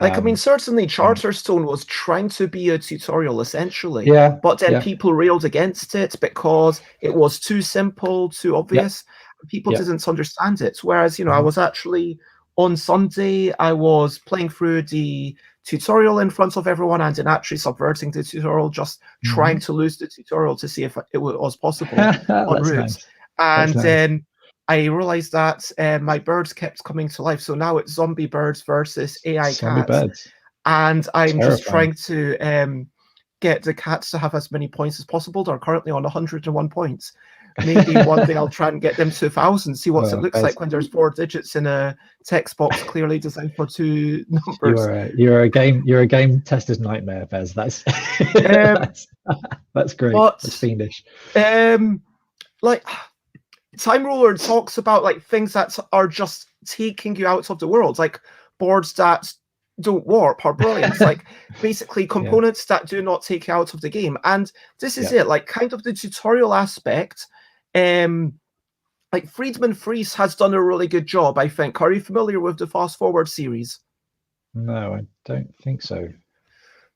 Like, I mean, certainly Charterstone was trying to be a tutorial essentially, but then people railed against it because it was too simple, too obvious. People didn't understand it. Whereas, I was actually on Sunday, I was playing through the tutorial in front of everyone and then actually subverting the tutorial, just trying to lose the tutorial to see if it was possible on route. Nice. And then I realized that my birds kept coming to life. So now it's zombie birds versus AI cats. Birds. And I'm just trying to get the cats to have as many points as possible. They're currently on 101 points. Maybe one day I'll try and get them to 1,000, see what it looks like when there's 4 digits in a text box clearly designed for 2 numbers. You're a game tester's nightmare, Bez. That's that's great. That's fiendish. Like Time Ruler talks about like things that are just taking you out of the world, like boards that don't warp are brilliant. It's like basically components that do not take you out of the game. And this is it, like kind of the tutorial aspect. Like Friedman Fries has done a really good job, I think. Are you familiar with the Fast Forward series? No, I don't think so.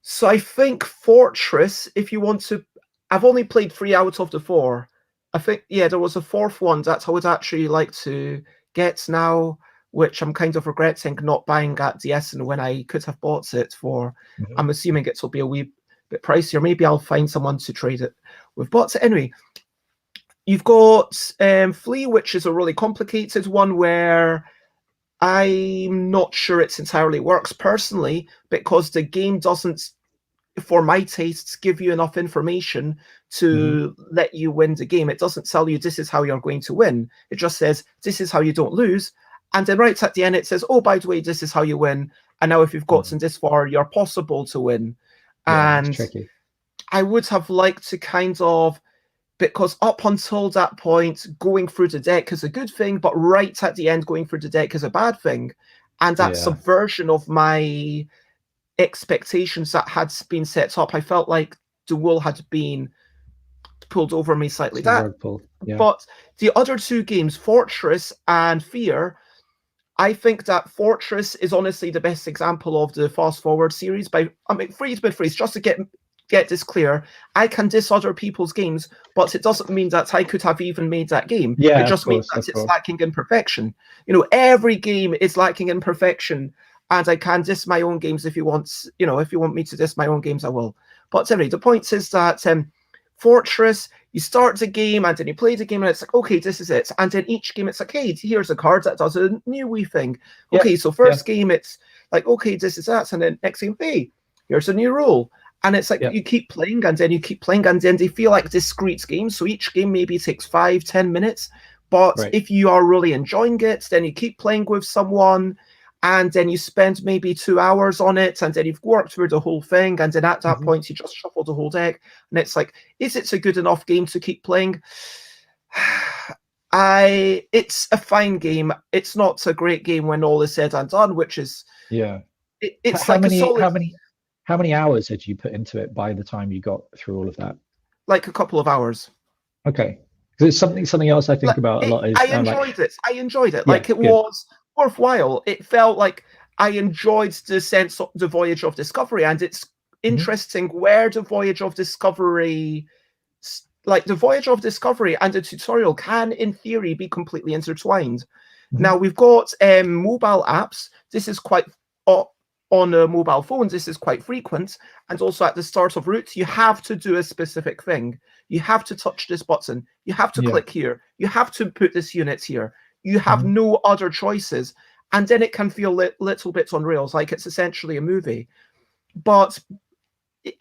So I think Fortress, if you want to, I've only played 3 out of the 4. I think, yeah, there was a 4th one that I would actually like to get now, which I'm kind of regretting not buying at DS and when I could have bought it for. I'm assuming it will be a wee bit pricier. Maybe I'll find someone to trade it with. But anyway, you've got Flea, which is a really complicated one where I'm not sure it entirely works personally because the game doesn't, for my tastes, give you enough information to let you win the game. It doesn't tell you this is how you're going to win. It just says this is how you don't lose. And then right at the end, it says, oh, by the way, this is how you win. And now if you've gotten this far, you're possible to win. Yeah, and it's tricky. I would have liked to kind of, because up until that point, going through the deck is a good thing, but right at the end, going through the deck is a bad thing. And that subversion of my expectations that had been set up, I felt like the wool had been pulled over me slightly. But the other 2 games, Fortress and Fear, I think that Fortress is honestly the best example of the Fast Forward series. Friedman Fries, just to get this clear, I can diss other people's games, but it doesn't mean that I could have even made that game. Yeah, it just means that it's lacking in perfection. You know, every game is lacking in perfection, and I can diss my own games if you want. You know, if you want me to diss my own games, I will. But anyway, the point is that Fortress, you start the game and then you play the game and it's like, okay, this is it. And then each game it's like, hey, here's a card that does a new wee thing. Okay, so first game it's like, okay, this is that. And then next game, hey, here's a new rule. And it's like you keep playing and then you keep playing and then they feel like discrete games. So each game maybe takes 5-10 minutes. But if you are really enjoying it, then you keep playing with someone and then you spend maybe 2 hours on it and then you've worked through the whole thing. And then at that point, you just shuffle the whole deck. And it's like, is it a good enough game to keep playing? It's a fine game. It's not a great game when all is said and done, which is it's how like many, a solid, how many hours had you put into it by the time you got through all of that? Like a couple of hours. Okay, because it's something else I think about a lot is I enjoyed it. Like it was worthwhile. It felt like I enjoyed the sense of the voyage of discovery, and it's interesting where the voyage of discovery, like the voyage of discovery and the tutorial can in theory be completely intertwined. Now we've got mobile apps. This is quite on a mobile phone, this is quite frequent. And also at the start of route, you have to do a specific thing. You have to touch this button. You have to click here. You have to put this unit here. You have no other choices. And then it can feel little bit on rails, like it's essentially a movie. But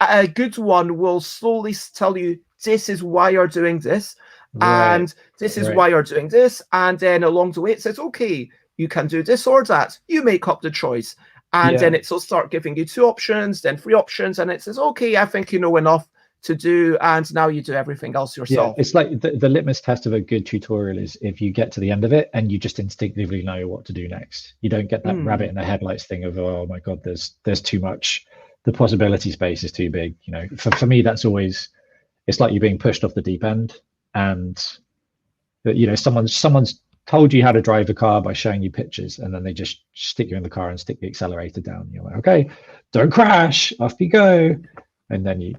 a good one will slowly tell you, this is why you're doing this. And this is why you're doing this. And then along the way, it says, okay, you can do this or that. You make up the choice. And then it will start giving you 2 options, then 3 options. And it says, okay, I think you know enough to do. And now you do everything else yourself. Yeah, it's like the litmus test of a good tutorial is if you get to the end of it and you just instinctively know what to do next. You don't get that rabbit in the headlights thing of, oh my God, there's too much. The possibility space is too big. You know, for me, that's always, it's like you're being pushed off the deep end. And, you know, someone's told you how to drive a car by showing you pictures, and then they just stick you in the car and stick the accelerator down. You're like, okay, don't crash, off you go. And then you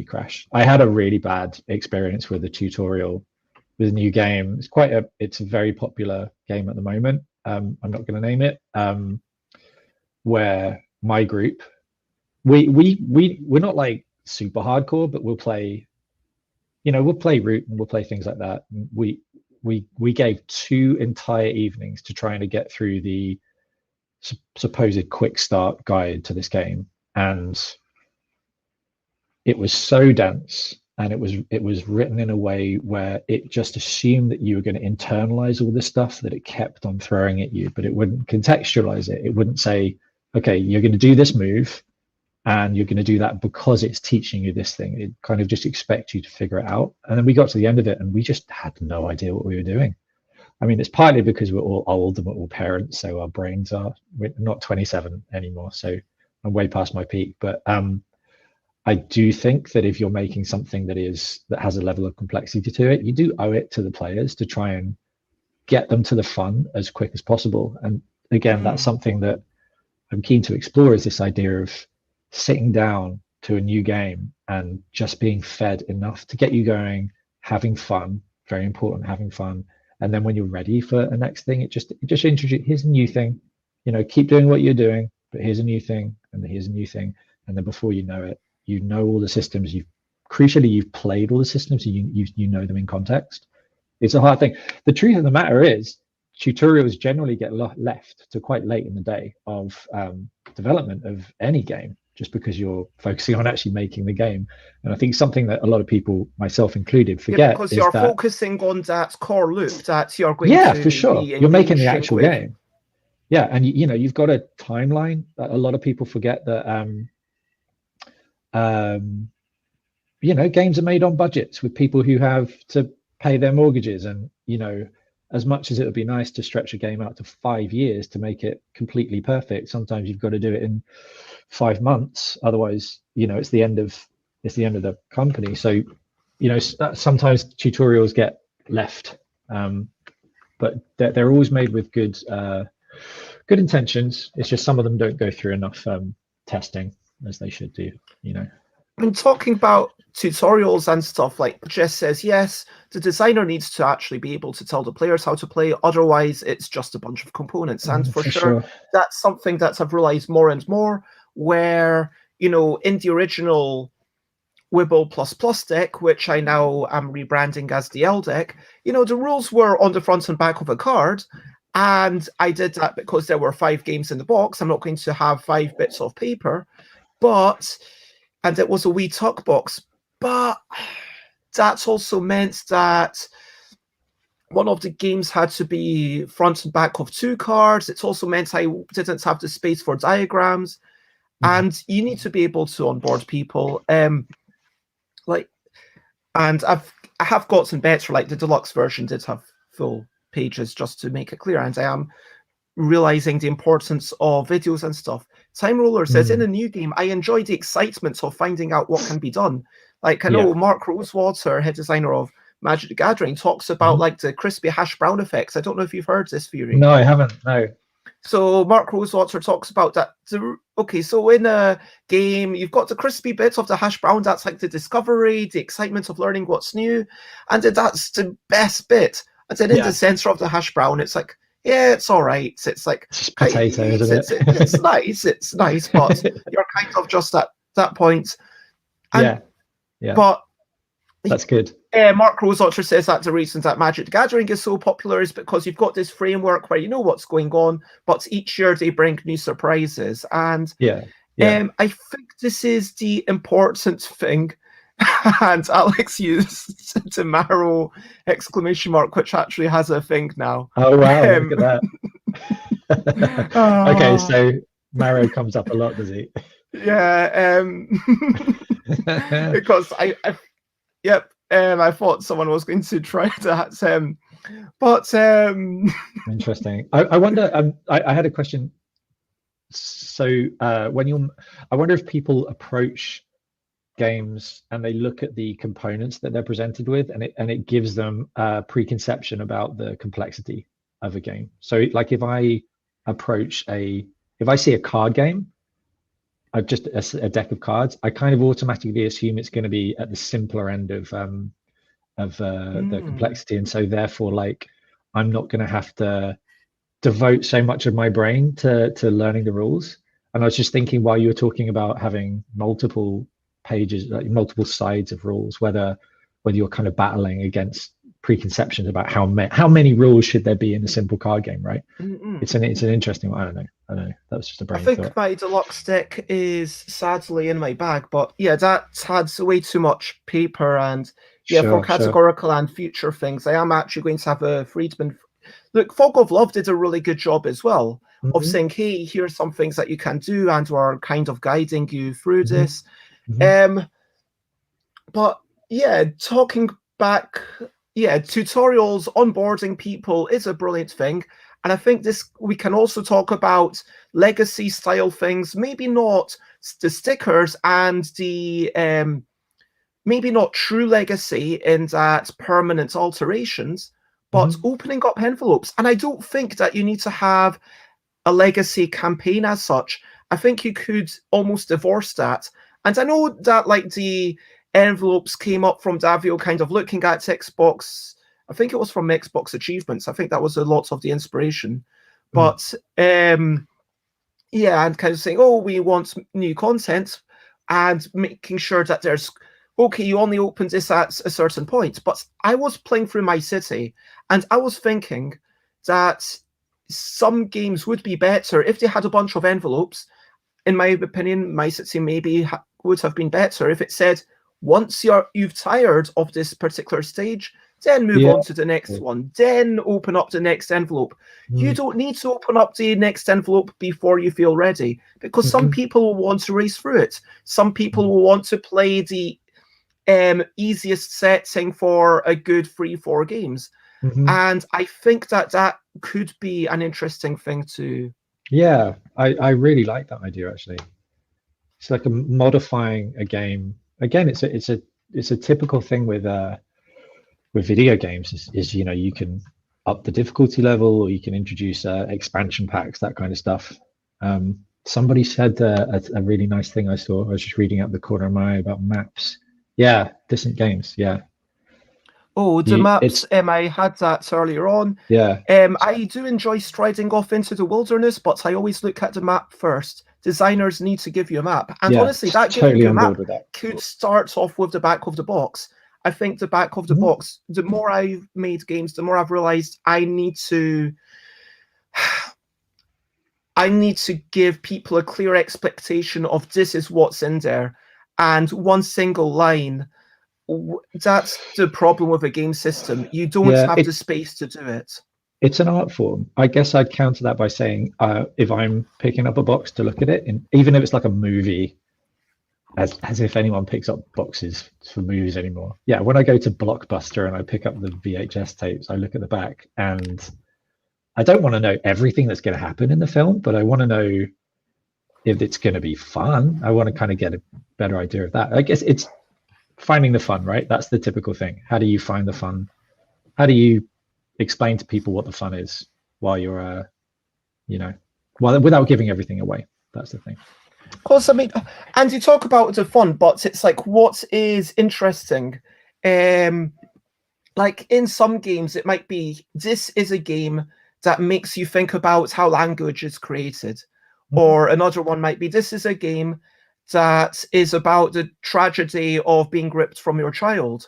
crash. I had a really bad experience with a tutorial with a new game. It's a very popular game at the moment. I'm not going to name it. Where my group, we're not like super hardcore, but we'll play, we'll play Root and we'll play things like that. We gave 2 entire evenings to trying to get through the supposed quick start guide to this game, and it was so dense, and it was written in a way where it just assumed that you were going to internalize all this stuff that it kept on throwing at you, but it wouldn't contextualize it. It wouldn't say, okay, you're going to do this move and you're going to do that because it's teaching you this thing. It kind of just expects you to figure it out. And then we got to the end of it and we just had no idea what we were doing. I mean, it's partly because we're all old and we're all parents, so our brains we're not 27 anymore, so I'm way past my peak. But I do think that if you're making something that has a level of complexity to it, you do owe it to the players to try and get them to the fun as quick as possible. And again, that's something that I'm keen to explore, is this idea of sitting down to a new game and just being fed enough to get you going, having fun, very important, having fun. And then when you're ready for the next thing, it just introduce, here's a new thing, keep doing what you're doing, but here's a new thing, and here's a new thing. And then before you know it, you know all the systems. Crucially, you've played all the systems, so you know them in context. It's a hard thing. The truth of the matter is, tutorials generally get left to quite late in the day of development of any game, just because you're focusing on actually making the game. And I think something that a lot of people, myself included, forget because is you're that focusing on that core loop that you're going to for sure. You're making the actual game. Yeah, and you've got a timeline. A lot of people forget that games are made on budgets with people who have to pay their mortgages, and as much as it would be nice to stretch a game out to 5 years to make it completely perfect, sometimes you've got to do it in 5 months. Otherwise, it's the end of the company. So, sometimes tutorials get left, but they're always made with good intentions. It's just some of them don't go through enough testing as they should do. And talking about tutorials and stuff, like Jess says, yes, the designer needs to actually be able to tell the players how to play. Otherwise, it's just a bunch of components. And for sure, that's something that I've realized more and more, where, in the original Wibble++ deck, which I now am rebranding as the L deck, the rules were on the front and back of a card. And I did that because there were 5 games in the box. I'm not going to have 5 bits of paper, and it was a wee tuck box. But that's also meant that one of the games had to be front and back of 2 cards. It's also meant I didn't have the space for diagrams. And you need to be able to onboard people. And I have gotten better. Like the deluxe version did have full pages, just to make it clear. And I am realizing the importance of videos and stuff. Time Roller says, in a new game, I enjoy the excitement of finding out what can be done. Like, I know Mark Rosewater, head designer of Magic the Gathering, talks about like the crispy hash brown effects. I don't know if you've heard this theory. No, I haven't. No. So Mark Rosewater talks about that. So in a game, you've got the crispy bits of the hash brown. That's like the discovery, the excitement of learning what's new. And then that's the best bit. And then in the center of the hash brown, it's like, yeah, it's all right. It's like just potato, isn't it? It's nice. It's nice, but you're kind of just at that point. And, yeah. But that's good. Mark Rosewater says that the reason that Magic the Gathering is so popular is because you've got this framework where you know what's going on, but each year they bring new surprises. And I think this is the important thing. And Alex used Tomorrow ! Which actually has a thing now. Oh wow, look at that. Okay, so Marrow comes up a lot, does he? Yeah, because I thought someone was going to try that, but interesting. I wonder. I had a question. So I wonder if people approach games and they look at the components that they're presented with, and it gives them a preconception about the complexity of a game. So like if I see a card game, just a deck of cards, I kind of automatically assume it's going to be at the simpler end of the complexity, and so therefore like I'm not going to have to devote so much of my brain to learning the rules. And I was just thinking, while you were talking about having multiple pages, like multiple sides of rules, whether you're kind of battling against preconceptions about how many rules should there be in a simple card game, right? It's an interesting one. I don't know. That was just a brain thought. I think my deluxe deck is sadly in my bag, but that adds way too much paper, and for categorical and future things, I am actually going to have a Friedman. Look, Fog of Love did a really good job as well of saying, hey, here's some things that you can do, and we're kind of guiding you through this. But talking back yeah, tutorials, onboarding people is a brilliant thing. And I think we can also talk about legacy style things, maybe not the stickers and the maybe not true legacy in that permanent alterations, but opening up envelopes. And I don't think that you need to have a legacy campaign as such. I think you could almost divorce that. And I know that like the envelopes came up from Davio kind of looking at Xbox. I think it was from Xbox Achievements. I think that was a lot of the inspiration. But yeah, and kind of saying, oh, we want new content and making sure that there's, okay, you only open this at a certain point. But I was playing through my city and I was thinking that some games would be better if they had a bunch of envelopes. In my opinion, my city maybe would have been better if it said, once you've tired of this particular stage, then move on to the next one, then open up the next envelope. You don't need to open up the next envelope before you feel ready, because some people will want to race through it. Some people will want to play the easiest setting for a good 3-4 games. And I think that could be an interesting thing to... Yeah, I really like that idea, actually. It's like a modifying a game. Again, it's a typical thing with video games is you know, you can up the difficulty level, or you can introduce expansion packs, that kind of stuff. Somebody said a really nice thing I saw. I was just reading out the corner of my eye about maps. Yeah, distant games. Yeah. Oh, the maps, I had that earlier on. Yeah. I do enjoy striding off into the wilderness, but I always look at the map first. Designers need to give you a map. And honestly, that giving you a map could start off with the back of the box. I think the back of the box, the more I've made games, the more I've realized I need to give people a clear expectation of this is what's in there. And one single line, that's the problem with a game system. You don't have the space to do it. It's an art form. I guess I'd counter that by saying, if I'm picking up a box to look at it, and even if it's like a movie, as if anyone picks up boxes for movies anymore. Yeah, when I go to Blockbuster and I pick up the VHS tapes, I look at the back, and I don't want to know everything that's going to happen in the film, but I want to know if it's going to be fun. I want to kind of get a better idea of that. I guess it's finding the fun, right? That's the typical thing. How do you find the fun? How do you explain to people what the fun is while you're, without giving everything away? That's the thing. Because, I mean, and you talk about the fun, but it's like, what is interesting? Like in some games, it might be, this is a game that makes you think about how language is created. Or another one might be, this is a game that is about the tragedy of being ripped from your child.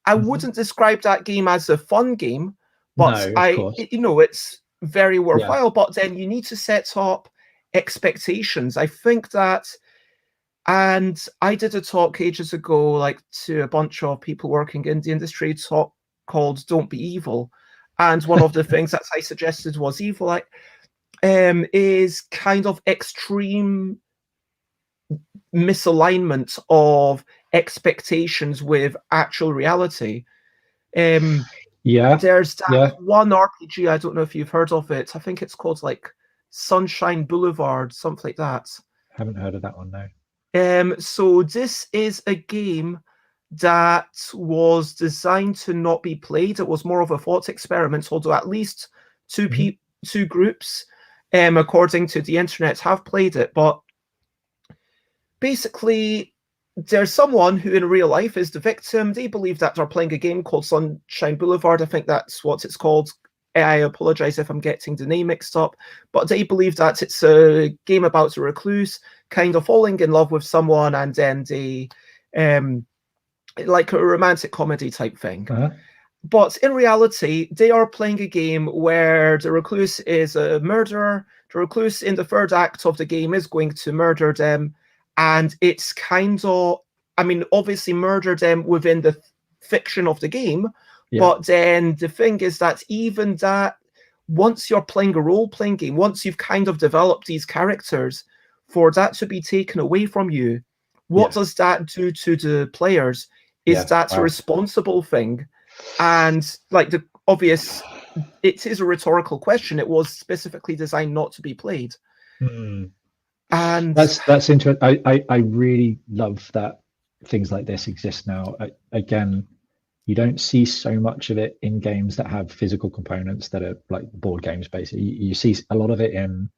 I wouldn't describe that game as a fun game, but it's very worthwhile. But then you need to set up expectations. I think that, and I did a talk ages ago, like to a bunch of people working in the industry, talk called "Don't Be Evil," and one of the things that I suggested was evil, is kind of extreme misalignment of expectations with actual reality. There's that one RPG, I don't know if you've heard of it. I think it's called like Sunshine Boulevard, something like that. Haven't heard of that one, no. So this is a game that was designed to not be played. It was more of a thought experiment, although at least two groups, according to the internet, have played it. But basically, there's someone who in real life is the victim. They believe that they're playing a game called Sunshine Boulevard. I think that's what it's called. I apologize if I'm getting the name mixed up, but they believe that it's a game about a recluse kind of falling in love with someone, and then they like a romantic comedy type thing. But in reality, they are playing a game where the recluse is a murderer. The recluse in the third act of the game is going to murder them. And it's kind of, I mean, obviously murder them within the fiction of the game. But then the thing is that even that, once you're playing a role-playing game, once you've kind of developed these characters, for that to be taken away from you, what does that do to the players? Is that a responsible thing? And like the obvious, it is a rhetorical question. It was specifically designed not to be played. And that's interesting. I really love that things like this exist now. Again, you don't see so much of it in games that have physical components that are like board games. Basically, you see a lot of it in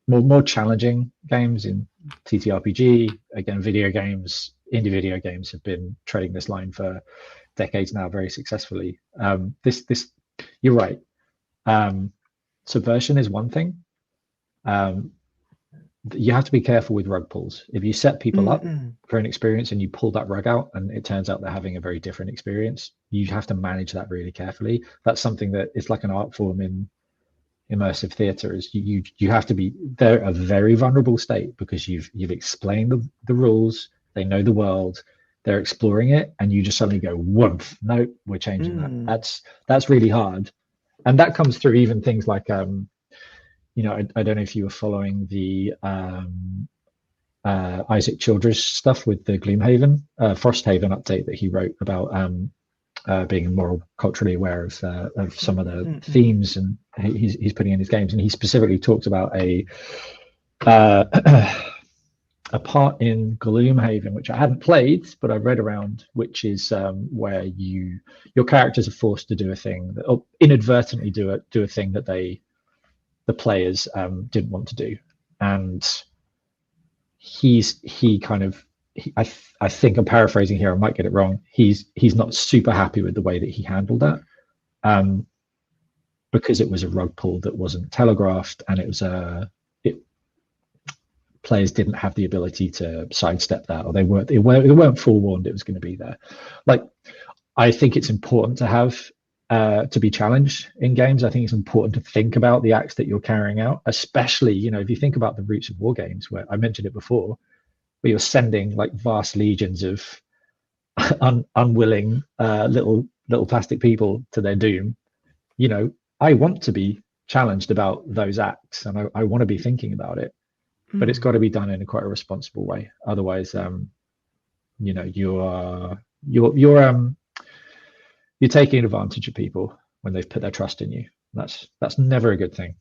more challenging games, in TTRPG. Again, video games, indie video games have been treading this line for decades now, very successfully. This you're right. Subversion is one thing. You have to be careful with rug pulls. If you set people up for an experience and you pull that rug out and it turns out they're having a very different experience, you have to manage that really carefully. That's something that is like an art form in immersive theater. Is you have to be, they're a very vulnerable state because you've explained the rules, they know the world, they're exploring it, and you just suddenly go, woof, no, we're changing that. That's really hard. And that comes through even things like you know, I don't know if you were following the Isaac Childress stuff with the Gloomhaven, Frosthaven update that he wrote about being more culturally aware of some of the themes and he's putting in his games. And he specifically talked about a part in Gloomhaven, which I hadn't played, but I read around, which is where your characters are forced to do a thing, or inadvertently do a thing that the players didn't want to do. And I think I'm paraphrasing here, I might get it wrong, he's not super happy with the way that he handled that, because it was a rug pull that wasn't telegraphed, and players didn't have the ability to sidestep that, or they weren't forewarned it was going to be there. Like, I think it's important to have to be challenged in games. I think it's important to think about the acts that you're carrying out, especially, you know, if you think about the roots of war games, where I mentioned it before, where you're sending like vast legions of unwilling little plastic people to their doom. You know, I want to be challenged about those acts, and I want to be thinking about it, but it's got to be done in quite a responsible way. Otherwise, you know, you're taking advantage of people when they've put their trust in you. That's never a good thing.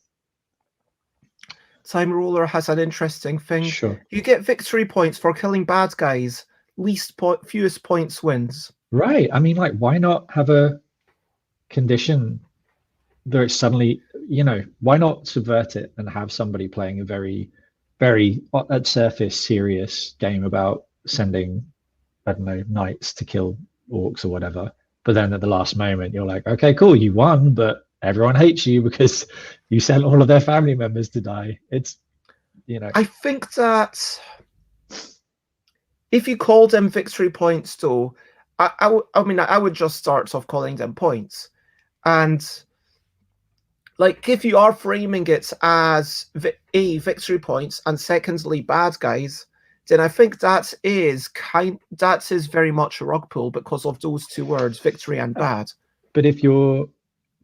Time Roller has an interesting thing. Sure. You get victory points for killing bad guys. Fewest points wins. Right. I mean, like, why not have a condition that it's suddenly, you know, why not subvert it and have somebody playing a very, very at surface serious game about sending, I don't know, knights to kill orcs or whatever. But then at the last moment, you're like, okay, cool, you won, but everyone hates you because you sent all of their family members to die. It's, you know. I think that if you call them victory points, though, I mean, I would just start off calling them points. And, like, if you are framing it as victory points and secondly bad guys, then I think that is very much a rug pull because of those two words, victory and bad. But if you're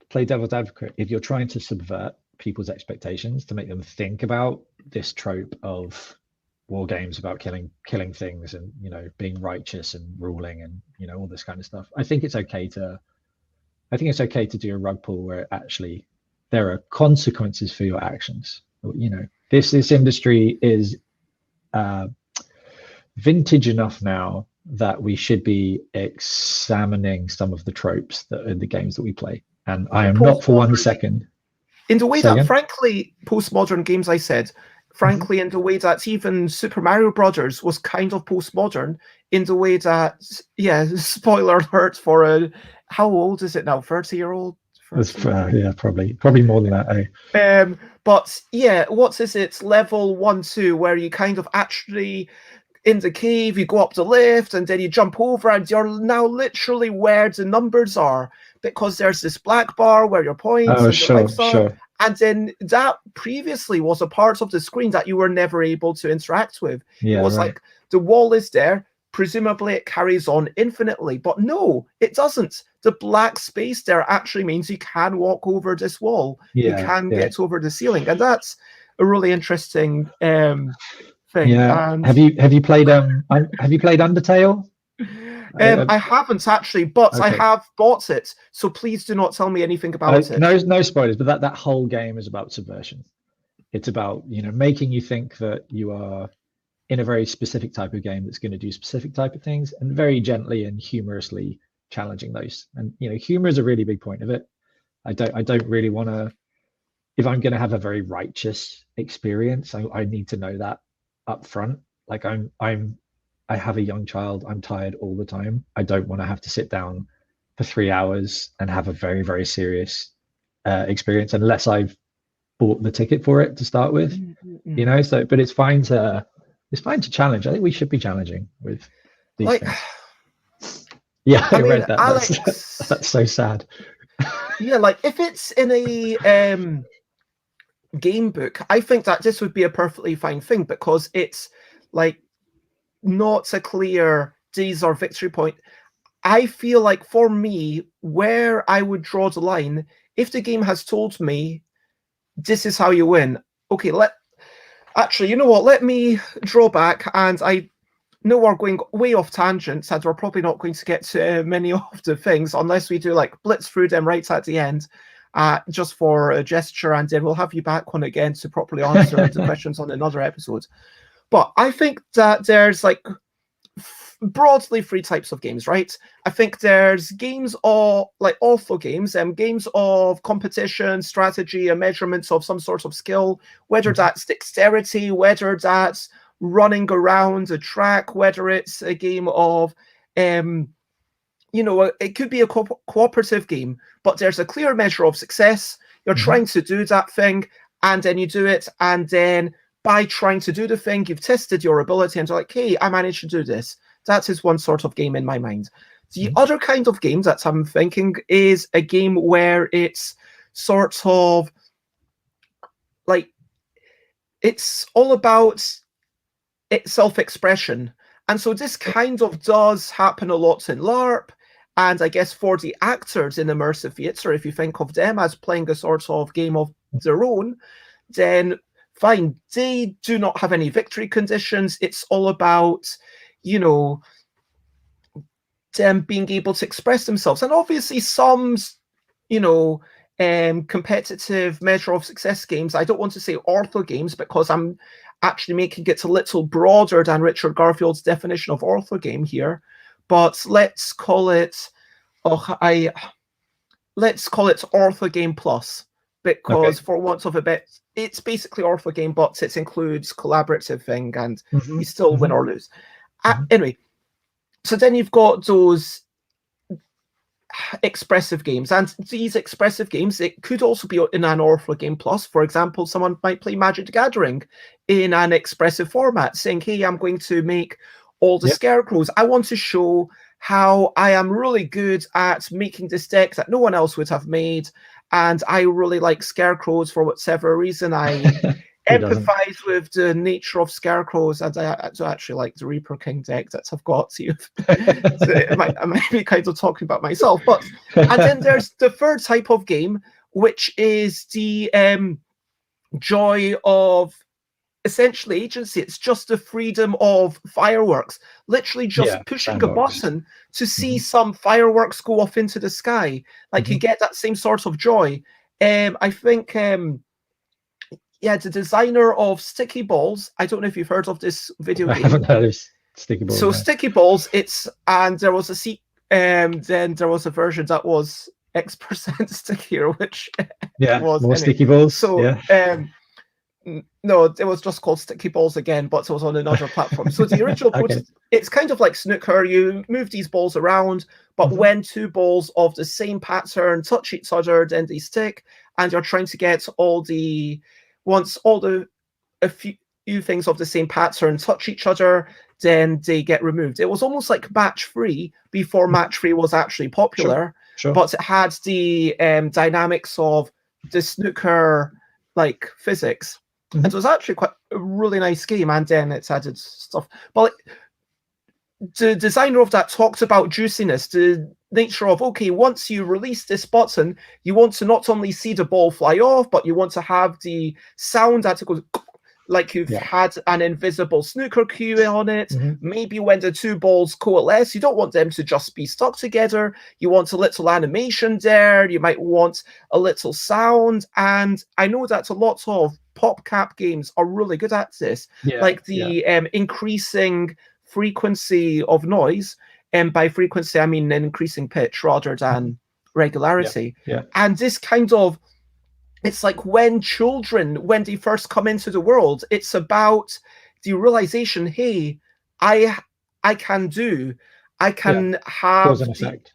play devil's advocate, if you're trying to subvert people's expectations to make them think about this trope of war games about killing things and, you know, being righteous and ruling and, you know, all this kind of stuff, I think it's okay to do a rug pull where actually there are consequences for your actions. You know, this industry is vintage enough now that we should be examining some of the tropes that are in the games that we play. And I am not for 1 second. In the way that, frankly, postmodern games, I said, frankly, in the way that even Super Mario Brothers was kind of postmodern, in the way that, yeah, spoiler alert for how old is it now? 30-year-old? Yeah, probably more than that. Eh? But yeah, what is it? Level 1, 2, where you kind of actually in the cave, you go up the lift, and then you jump over, and you're now literally where the numbers are, because there's this black bar where your points and your lives are. Sure. And then that previously was a part of the screen that you were never able to interact with. Yeah, it was like the wall is there, presumably it carries on infinitely, but no, it doesn't. The black space there actually means you can walk over this wall. You can get over the ceiling, and that's a really interesting thing. Yeah. And have you played Undertale? I haven't actually, but I Okay. have bought it. So please do not tell me anything about it. No spoilers, but that whole game is about subversion. It's about, making you think that you are in a very specific type of game that's going to do specific type of things, and very gently and humorously challenging those. And humor is a really big point of it. I don't really want to, if I'm going to have a very righteous experience, I need to know that up front. Like I have a young child. I'm tired all the time. I don't want to have to sit down for 3 hours and have a very, very serious experience unless I've bought the ticket for it to start with. So, but it's fine to challenge. I think we should be challenging with these things. Yeah, I read that. Alex, that's so sad. Yeah, like if it's in a game book, I think that this would be a perfectly fine thing, because it's like not a clear these are victory point. I feel like for me, where I would draw the line, if the game has told me this is how you win, okay, actually, you know what, let me draw back, and I know we're going way off tangents, and we're probably not going to get to many of the things unless we do like blitz through them right at the end, just for a gesture, and then we'll have you back on again to properly answer the questions on another episode. But I think that there's like broadly 3 types of games, right? I think there's games of like ortho games, games of competition, strategy, and measurements of some sort of skill, whether that's dexterity, whether that's running around a track, whether it's a game of, it could be a cooperative game, but there's a clear measure of success. You're trying to do that thing, and then you do it, and then by trying to do the thing, you've tested your ability, and you're like, hey, I managed to do this. That is one sort of game in my mind. The other kind of game that I'm thinking is a game where it's sort of like, it's all about self-expression. And so this kind of does happen a lot in LARP. And I guess for the actors in immersive theatre, if you think of them as playing a sort of game of their own, then fine, they do not have any victory conditions. It's all about, them being able to express themselves. And obviously some, competitive measure of success games, I don't want to say ortho games, because I'm actually making it a little broader than Richard Garfield's definition of ortho game here. But let's call it, let's call it ortho game plus, because for want of a bit, it's basically ortho game, but it includes collaborative thing, and you still win or lose. Anyway, so then you've got those expressive games, and these expressive games, it could also be in an ortho game plus. For example, someone might play Magic the Gathering in an expressive format, saying, hey, I'm going to make all the scarecrows. I want to show how I am really good at making this deck that no one else would have made, and I really like scarecrows for whatever reason. I empathize with the nature of scarecrows, and I do actually like the Reaper King deck that I've got. So I might be kind of talking about myself, but and then there's the third type of game, which is the joy of essentially agency. It's just the freedom of fireworks, literally just pushing a button to see some fireworks go off into the sky. Like you get that same sort of joy. I think the designer of Sticky Balls, I don't know if you've heard of this video game. I haven't heard of Sticky Balls. So Sticky Balls, and there was then there was a version that was X% stickier, which was more Sticky Balls. So no, it was just called Sticky Balls again, but it was on another platform. So the original it's kind of like snooker. You move these balls around, but when 2 balls of the same pattern touch each other, then they stick, and you're trying to get a few things of the same pattern touch each other, then they get removed. It was almost like match free before match free was actually popular, but it had the dynamics of the snooker like physics. And it was actually quite a really nice game, and then it's added stuff. But the designer of that talked about juiciness, the nature of, okay, once you release this button, you want to not only see the ball fly off, but you want to have the sound that it goes like you've had an invisible snooker cue on it. Maybe when the two balls coalesce, you don't want them to just be stuck together. You want a little animation there. You might want a little sound. And I know that a lot of PopCap games are really good at this, like the increasing frequency of noise. And by frequency, I mean an increasing pitch rather than regularity. And this kind of, it's like when children, when they first come into the world, it's about the realization, hey, I can have cause and effect.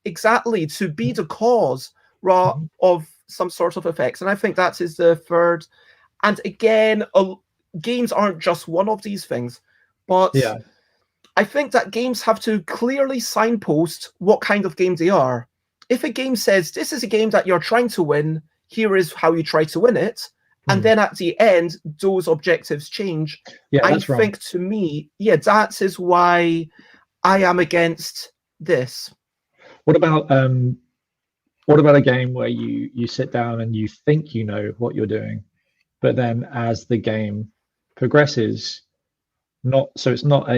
Exactly, to be the cause of some sort of effects. And I think that is the third. And again, games aren't just one of these things, but I think that games have to clearly signpost what kind of game they are. If a game says, this is a game that you're trying to win, here is how you try to win it. And then at the end, those objectives change. I think to me, that is why I am against this. What about a game where you sit down and you think you know what you're doing, but then as the game progresses, it's not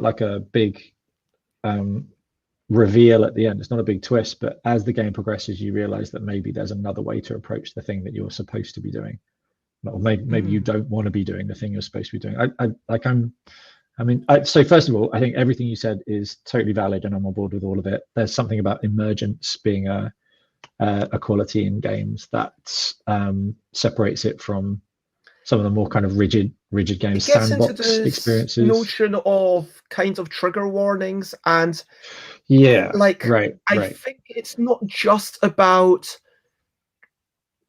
like a big reveal at the end. It's not a big twist, but as the game progresses, you realize that maybe there's another way to approach the thing that you're supposed to be doing, or maybe you don't want to be doing the thing you're supposed to be doing. So first of all, I think everything you said is totally valid, and I'm on board with all of it. There's something about emergence being a quality in games that separates it from some of the more kind of rigid games, sandbox experiences. Notion of kind of trigger warnings and I think it's not just about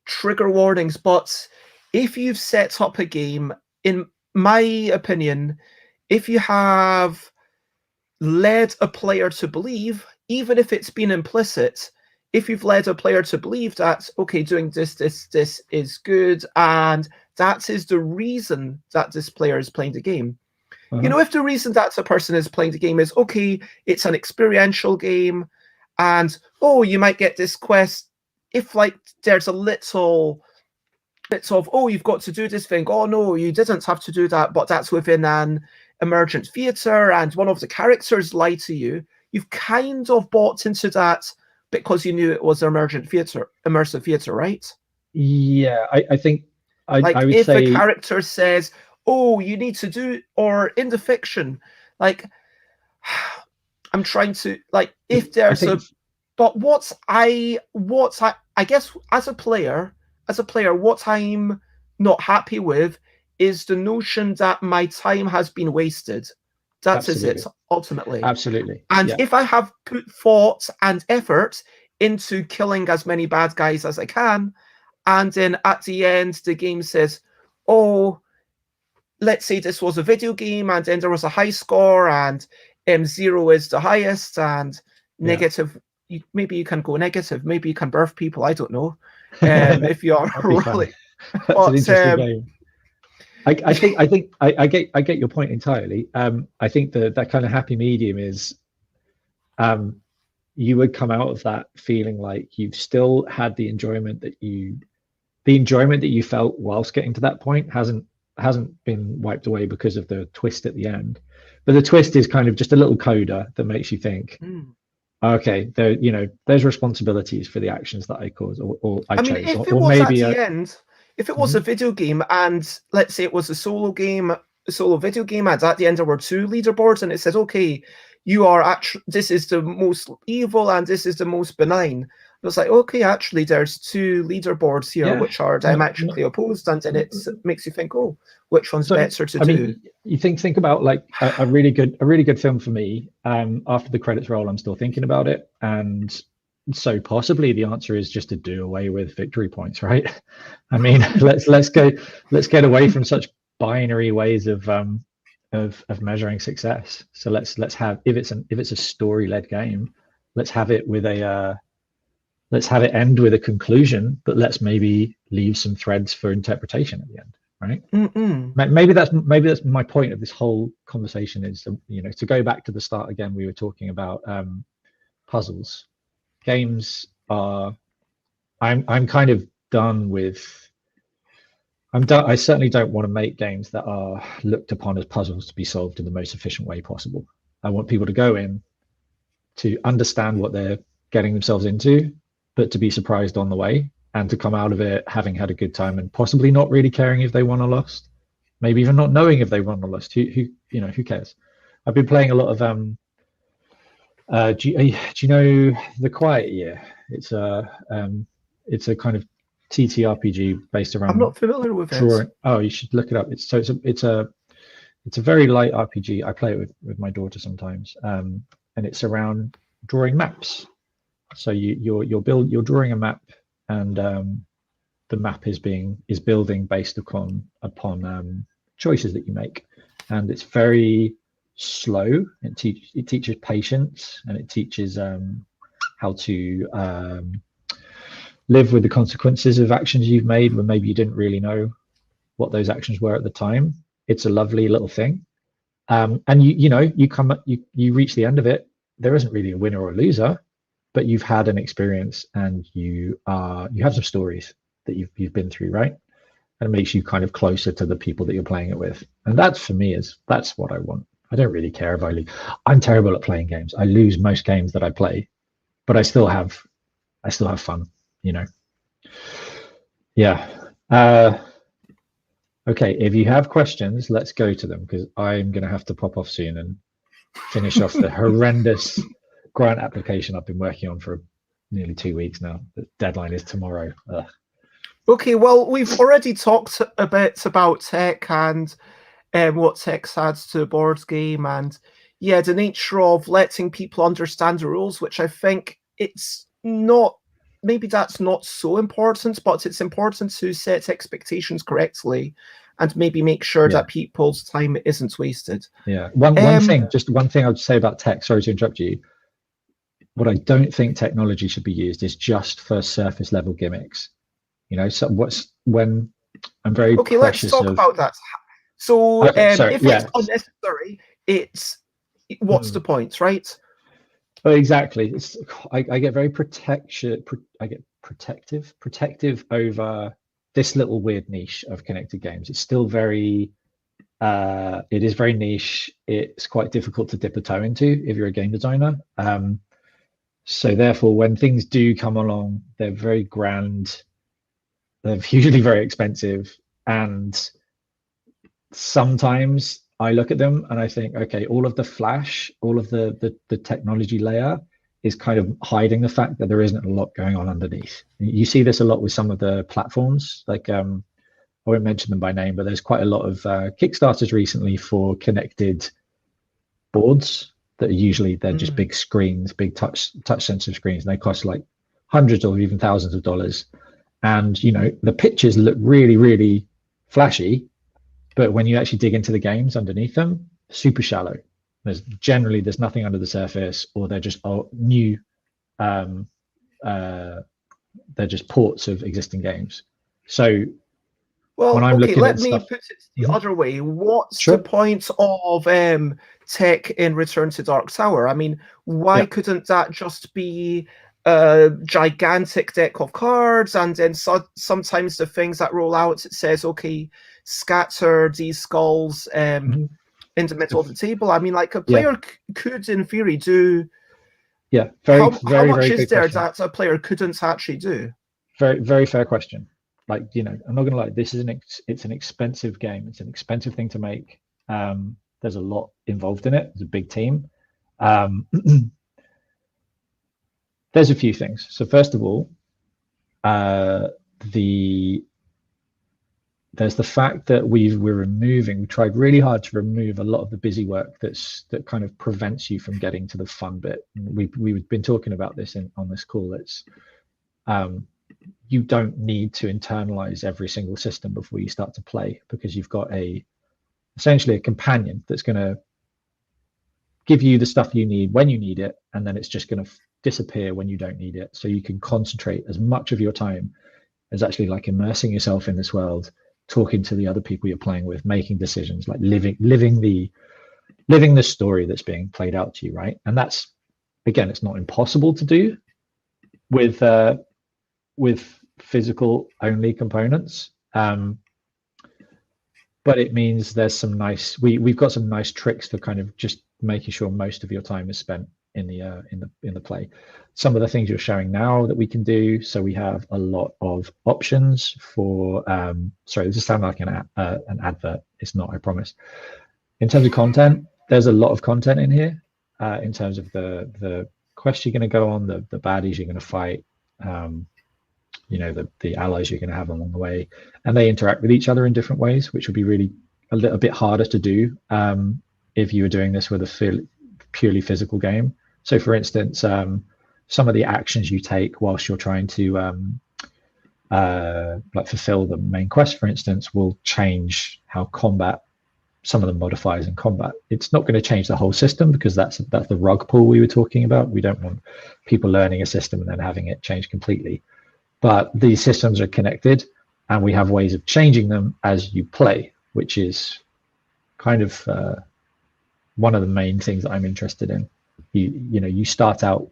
trigger warnings, but if you've set up a game, in my opinion, if you have led a player to believe, even if it's been implicit, if you've led a player to believe that, okay, doing this is good, and that is the reason that this player is playing the game. You know, if the reason that a person is playing the game is, okay, it's an experiential game, and, oh, you might get this quest, if, like, there's a little bit of, oh, you've got to do this thing, oh, no, you didn't have to do that, but that's within an emergent theater, and one of the characters lied to you, you've kind of bought into that because you knew it was immersive theater, right? Yeah, I think I would if say a character says, oh, you need to do, or in the fiction, like, I'm trying to, like, if there's but I guess as a player, what I'm not happy with is the notion that my time has been wasted. That is it, ultimately. Absolutely. And if I have put thought and effort into killing as many bad guys as I can, and then at the end, the game says, oh, let's say this was a video game, and then there was a high score, and 0 is the highest, and negative, maybe you can go negative, maybe you can birth people, I don't know. If you are really... That's an interesting game. I think I get your point entirely. I think that kind of happy medium is you would come out of that feeling like you've still had the enjoyment that you felt whilst getting to that point hasn't been wiped away because of the twist at the end. But the twist is kind of just a little coda that makes you think, okay, there's responsibilities for the actions that I cause or I chose. Mean, if it was maybe at the end, if it was a video game, and let's say it was a solo video game, and at the end there were 2 leaderboards, and it said, okay, you are actually, this is the most evil and this is the most benign. It was like, okay, actually there's 2 leaderboards here which are diametrically opposed, and then it makes you think, oh, which one's better to do? Mean, you think about like a really good film for me. After the credits roll, I'm still thinking about it, and so possibly the answer is just to do away with victory points, right? I mean, let's get away from such binary ways of measuring success. So let's have, if it's a story-led game, let's have it end with a conclusion, but let's maybe leave some threads for interpretation at the end, right? Maybe that's my point of this whole conversation is, to go back to the start again. We were talking about puzzles. Games are, I'm kind of done with I certainly don't want to make games that are looked upon as puzzles to be solved in the most efficient way possible. I want people to go in to understand what they're getting themselves into, but to be surprised on the way and to come out of it having had a good time and possibly not really caring if they won or lost, maybe even not knowing if they won or lost. Who cares? I've been playing a lot of do you know The Quiet Year? It's a kind of TTRPG based around. I'm not familiar with drawing. it. Oh, you should look it up. It's a very light RPG. I play it with my daughter sometimes, and it's around drawing maps. So you're drawing a map, and the map is building based upon choices that you make, and it's very slow. It teaches patience, and it teaches how to live with the consequences of actions you've made when maybe you didn't really know what those actions were at the time. It's a lovely little thing, and you reach the end of it. There isn't really a winner or a loser, but you've had an experience, and you have some stories that you've been through, right? And it makes you kind of closer to the people that you're playing it with, and that's for me that's what I want. I don't really care if I lose. I'm terrible at playing games. I lose most games that I play, but I still have fun, Yeah. Okay, if you have questions, let's go to them, because I'm going to have to pop off soon and finish off the horrendous grant application I've been working on for nearly 2 weeks now. The deadline is tomorrow. Ugh. Okay, well, we've already talked a bit about tech and what tech adds to a board game, and the nature of letting people understand the rules, which I think it's not, maybe that's not so important, but it's important to set expectations correctly and maybe make sure that people's time isn't wasted. Yeah. One thing I would say about tech, sorry to interrupt you. What I don't think technology should be used is just for surface level gimmicks. So when I'm very okay, let's talk about that. So if it's unnecessary, what's the point, right? Oh, exactly. I get very protective over this little weird niche of connected games. It's still very it is very niche. It's quite difficult to dip a toe into if you're a game designer. So therefore, when things do come along, they're very grand. They're usually very expensive, and sometimes I look at them and I think, okay, all of the flash, all of the technology layer is kind of hiding the fact that there isn't a lot going on underneath. You see this a lot with some of the platforms, like I won't mention them by name, but there's quite a lot of Kickstarters recently for connected boards that are usually they're just big screens, big touch sensitive screens, and they cost like hundreds or even thousands of dollars. And the pictures look really, really flashy, but when you actually dig into the games underneath them, super shallow. There's nothing under the surface, or they're just new. They're just ports of existing games. So, well, okay, let me put it the other way. What's the point of tech in Return to Dark Tower? I mean, why couldn't that just be a gigantic deck of cards, and then sometimes the things that roll out, it says, okay, scatter these skulls in the middle of the table. I mean, like a player could, in theory, do. Yeah, how much is there that a player couldn't actually do? Very, very fair question. Like, I'm not gonna lie, this is it's an expensive game. It's an expensive thing to make. There's a lot involved in it. It's a big team. There's a few things. So first of all, there's the fact that we tried really hard to remove a lot of the busy work that kind of prevents you from getting to the fun bit. We've been talking about this on this call. It's you don't need to internalize every single system before you start to play, because you've got essentially a companion that's going to give you the stuff you need when you need it, and then it's just going to disappear when you don't need it. So you can concentrate as much of your time as actually like immersing yourself in this world, talking to the other people you're playing with, making decisions, like living the story that's being played out to you, right? And that's, again, it's not impossible to do with physical only components, but it means there's some nice, we've got some nice tricks for kind of just making sure most of your time is spent in the play. Some of the things you're showing now that we can do. So we have a lot of options for, sorry, this is sounding like an advert. It's not, I promise. In terms of content, there's a lot of content in here, in terms of the quests you're going to go on, the baddies you're going to fight, you know, the allies you're going to have along the way, and they interact with each other in different ways, which would be really a little bit harder to do if you were doing this with a purely physical game. So for instance, some of the actions you take whilst you're trying to like fulfill the main quest, for instance, will change how combat, some of the modifiers in combat. It's not going to change the whole system, because that's the rug pull we were talking about. We don't want people learning a system and then having it change completely. But these systems are connected, and we have ways of changing them as you play, which is kind of one of the main things that I'm interested in. You know, you start out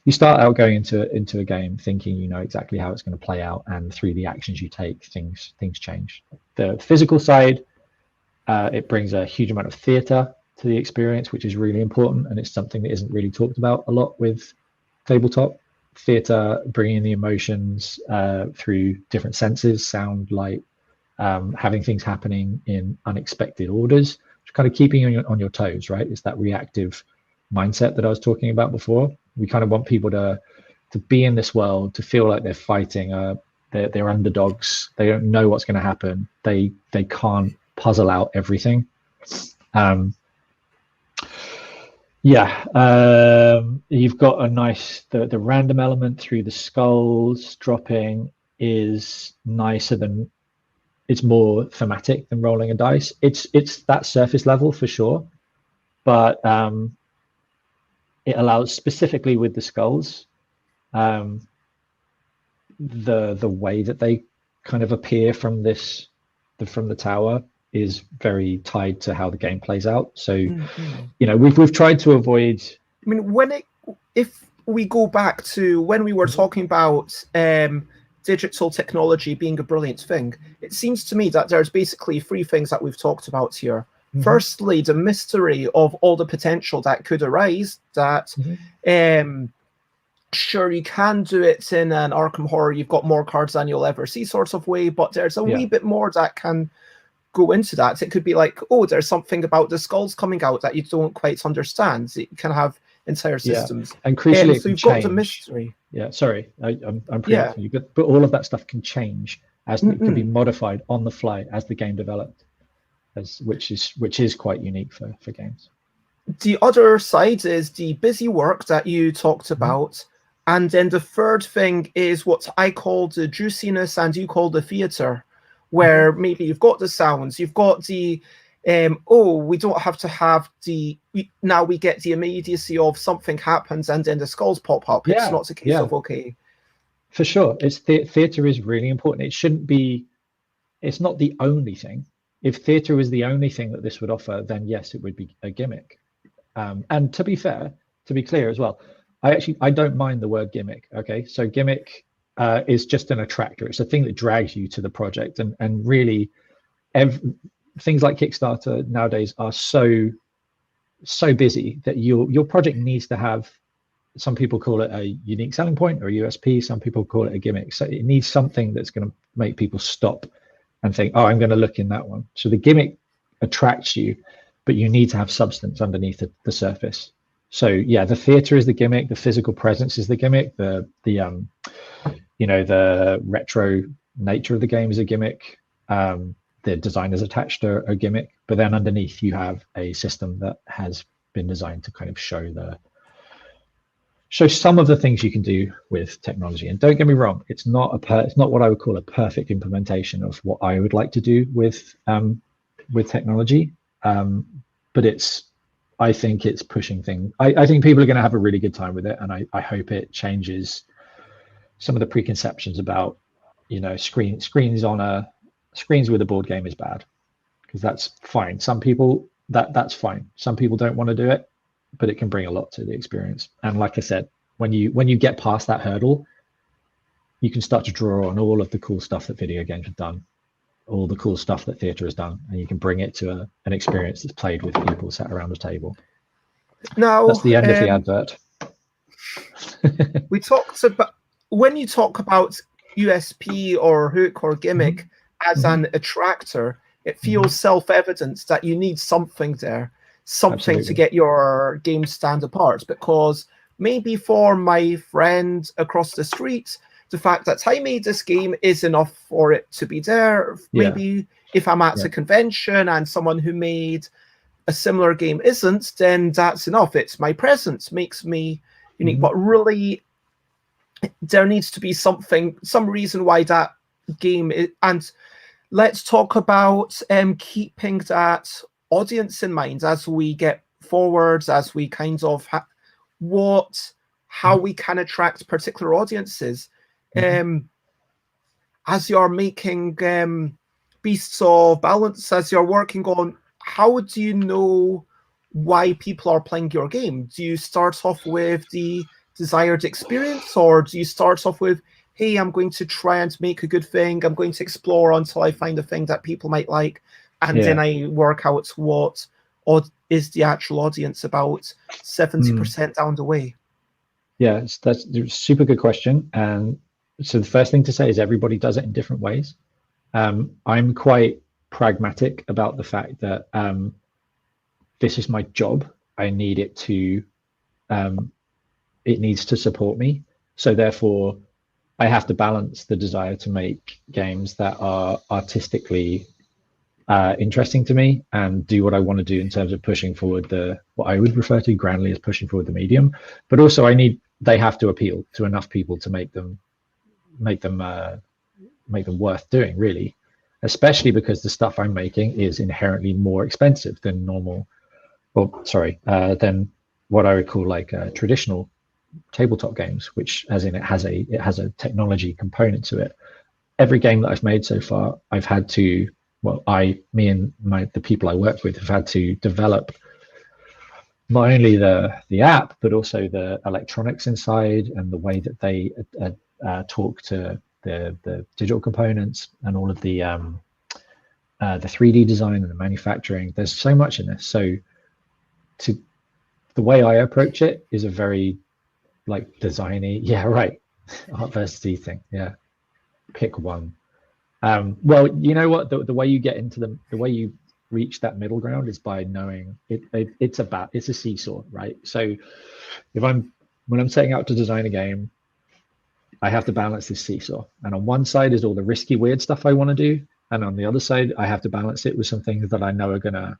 going into a game thinking you know exactly how it's going to play out, and through the actions you take, things change. The physical side, it brings a huge amount of theatre to the experience, which is really important, and it's something that isn't really talked about a lot with tabletop. Theatre, bringing the emotions through different senses, sound, light, having things happening in unexpected orders, kind of keeping you on your toes, right? It's that reactive mindset that I was talking about before. We kind of want people to be in this world, to feel like they're fighting, they're underdogs, they don't know what's going to happen, they can't puzzle out everything. You've got a nice, the random element through the skulls dropping is nicer than, it's more thematic than rolling a dice. It's that surface level for sure, but it allows, specifically with the skulls, the way that they kind of appear from the tower is very tied to how the game plays out. So you know, we've tried to avoid, I mean, if we go back to when we were talking about digital technology being a brilliant thing, it seems to me that there's basically three things that we've talked about here. Firstly, the mystery of all the potential that could arise, that sure, you can do it in an Arkham Horror, you've got more cards than you'll ever see sort of way, but there's a wee bit more that can go into that. It could be like, oh, there's something about the skulls coming out that you don't quite understand. You can have entire systems. And crucially, so you've got the mystery. Sorry, I'm preempting you, but all of that stuff can change, as it can be modified on the fly as the game developed, which is quite unique for games. The other side is the busy work that you talked about, and then the third thing is what I call the juiciness and you call the theatre, where maybe you've got the sounds, you've got the we don't have to have now we get the immediacy of something happens and then the skulls pop up. It's not a case of okay. For sure, it's theatre is really important. It shouldn't be. It's not the only thing. If theatre was the only thing that this would offer, then yes, it would be a gimmick. And to be fair, to be clear as well, I don't mind the word gimmick. Okay, so gimmick is just an attractor. It's a thing that drags you to the project, and really, things like Kickstarter nowadays are so busy that your project needs to have. Some people call it a unique selling point or a USP. Some people call it a gimmick. So it needs something that's going to make people stop and think, oh, I'm going to look in that one. So the gimmick attracts you, but you need to have substance underneath the surface. So yeah, the theatre is the gimmick. The physical presence is the gimmick. The retro nature of the game is a gimmick. The designers attached are a gimmick, but then underneath you have a system that has been designed to kind of show some of the things you can do with technology. And don't get me wrong, it's not what I would call a perfect implementation of what I would like to do with technology, but I think it's pushing things. I think people are going to have a really good time with it, and I hope it changes some of the preconceptions about, screens with a board game is bad, because that's fine. Some people that's fine. Some people don't want to do it, but it can bring a lot to the experience. And like I said, when you get past that hurdle, you can start to draw on all of the cool stuff that video games have done. all the cool stuff that theatre has done, and you can bring it to an experience that's played with people sat around a table. Now, That's the end of the advert. We talked about, when you talk about USP or hook or gimmick as an attractor, it feels self-evident that you need something there, something Absolutely. to get your game stand apart. Because maybe for my friend across the street, the fact that I made this game is enough for it to be there. Yeah. Maybe if I'm at a convention and someone who made a similar game isn't, then that's enough. It's my presence, makes me unique. But really, there needs to be something, some reason why that game is. And let's talk about keeping that audience in mind as we get forwards, as we kind of how we can attract particular audiences. As you're making Beasts of Balance, as you're working on, how do you know why people are playing your game? Do you start off with the desired experience, or do you start off with, hey, I'm going to try and make a good thing, I'm going to explore until I find a thing that people might like, and then I work out what is the actual audience about 70% down the way? Yeah, that's a super good question. And so the first thing to say is everybody does it in different ways. I'm quite pragmatic about the fact that this is my job. I need it to, it needs to support me. So therefore, I have to balance the desire to make games that are artistically interesting to me and do what I want to do in terms of pushing forward what I would refer to grandly as pushing forward the medium. But also they have to appeal to enough people to make them worth doing, really, especially because the stuff I'm making is inherently more expensive than than what I would call like traditional tabletop games, which as in it has a technology component to it. Every game that I've made so far, I've had to, me and the people I work with have had to develop not only the app, but also the electronics inside and the way that they talk to the digital components and all of the 3D design and the manufacturing. There's so much in this. So the way I approach it is a very like designy, art versus E thing. Yeah, pick one. Well, you know what? The way you get into the way you reach that middle ground is by knowing it's a seesaw, right? So when I'm setting out to design a game, I have to balance this seesaw. And on one side is all the risky, weird stuff I want to do. And on the other side, I have to balance it with some things that I know are going to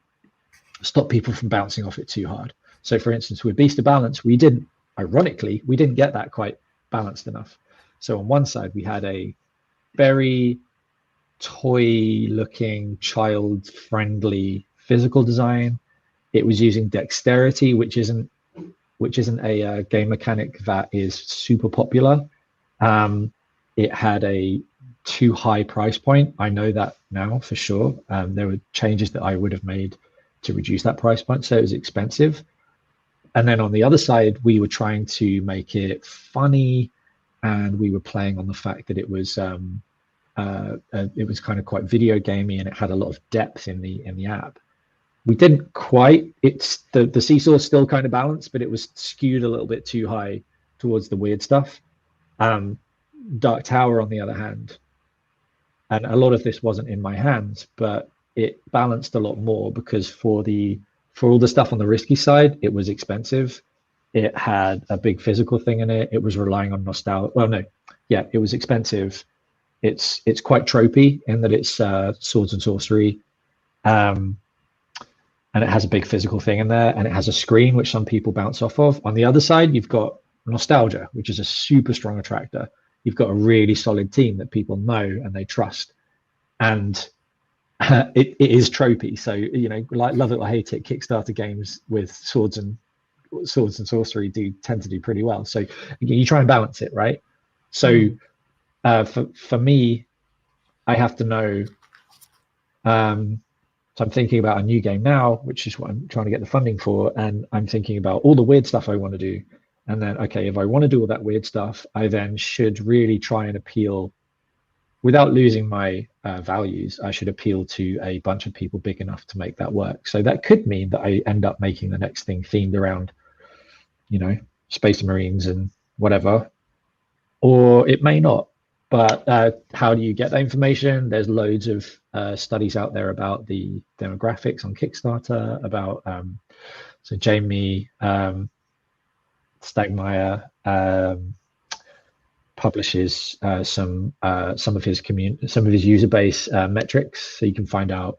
stop people from bouncing off it too hard. So for instance, with Beast of Balance, ironically, we didn't get that quite balanced enough. So on one side, we had a very toy-looking, child-friendly physical design. It was using dexterity, which isn't a game mechanic that is super popular. It had a too high price point. I know that now for sure. There were changes that I would have made to reduce that price point, so it was expensive. And then on the other side, we were trying to make it funny, and we were playing on the fact that it was kind of quite video gamey, and it had a lot of depth in the app. We didn't quite. It's the seesaw is still kind of balanced, but it was skewed a little bit too high towards the weird stuff. Dark Tower, on the other hand, and a lot of this wasn't in my hands, but it balanced a lot more because for all the stuff on the risky side, it was expensive. It had a big physical thing in it. It was relying on nostalgia. Well, no, yeah, it was expensive. It's quite tropey in that it's swords and sorcery, and it has a big physical thing in there, and it has a screen which some people bounce off of. On the other side, you've got nostalgia, which is a super strong attractor. You've got a really solid team that people know and they trust, and it is tropey. So like love it or hate it, Kickstarter games with swords and sorcery tend to do pretty well. So you try and balance it, right? So for me, I have to know. So I'm thinking about a new game now, which is what I'm trying to get the funding for, and I'm thinking about all the weird stuff I want to do. And then, okay, if I want to do all that weird stuff, I then should really try and appeal without losing my values, I should appeal to a bunch of people big enough to make that work. So that could mean that I end up making the next thing themed around, you know, Space Marines and whatever, or it may not. But how do you get that information? There's loads of studies out there about the demographics on Kickstarter, about so Jamie Stagmeyer publishes some of his user base metrics, so you can find out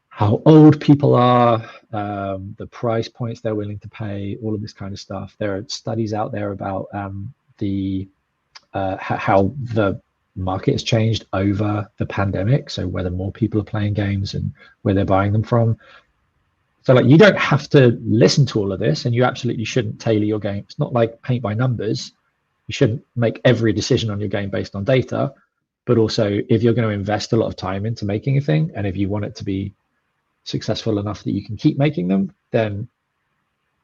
how old people are, the price points they're willing to pay, all of this kind of stuff. There are studies out there about how the market has changed over the pandemic, so whether more people are playing games and where they're buying them from. So like, you don't have to listen to all of this, and you absolutely shouldn't tailor your game. It's not like paint by numbers. You shouldn't make every decision on your game based on data, but also if you're going to invest a lot of time into making a thing, and if you want it to be successful enough that you can keep making them, then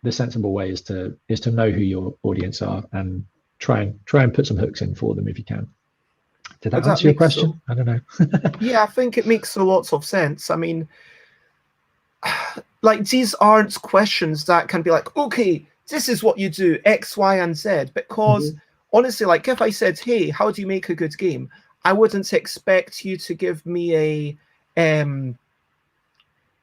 the sensible way is to know who your audience are and try and put some hooks in for them if you can. Did that answer your question? I don't know. Yeah, I think it makes a lot of sense. I mean, like, these aren't questions that can be like, okay, this is what you do, X, Y, and Z. Because honestly, like, if I said, hey, how do you make a good game? I wouldn't expect you to give me a,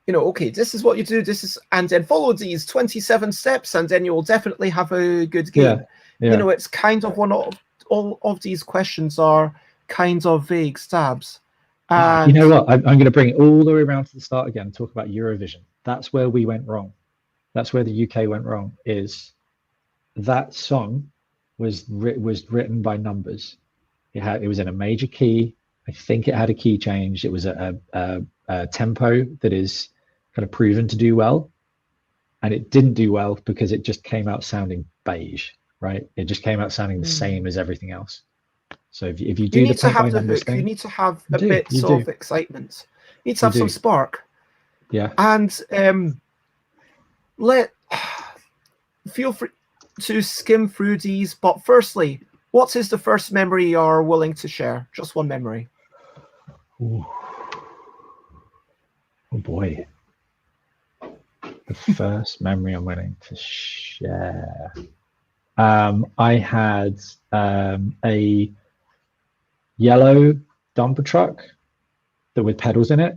you know, okay, this is what you do, and then follow these 27 steps, and then you'll definitely have a good game. Yeah. You know, it's kind of all of these questions are kind of vague stabs. And you know what? I'm going to bring it all the way around to the start again, talk about Eurovision. That's where we went wrong. That's where the UK went wrong, is that song was written by numbers. It was in a major key. I think it had a key change. It was a tempo that is kind of proven to do well. And it didn't do well because it just came out sounding beige, right? It just came out sounding the same as everything else. So if you do the paint by numbers thing, you need to have a bit of excitement. You need to have some spark. Yeah. And feel free to skim through these. But firstly, what is the first memory you're willing to share? Just one memory. Ooh. Oh boy. The first memory I'm willing to share. I had a yellow dumper truck with pedals in it,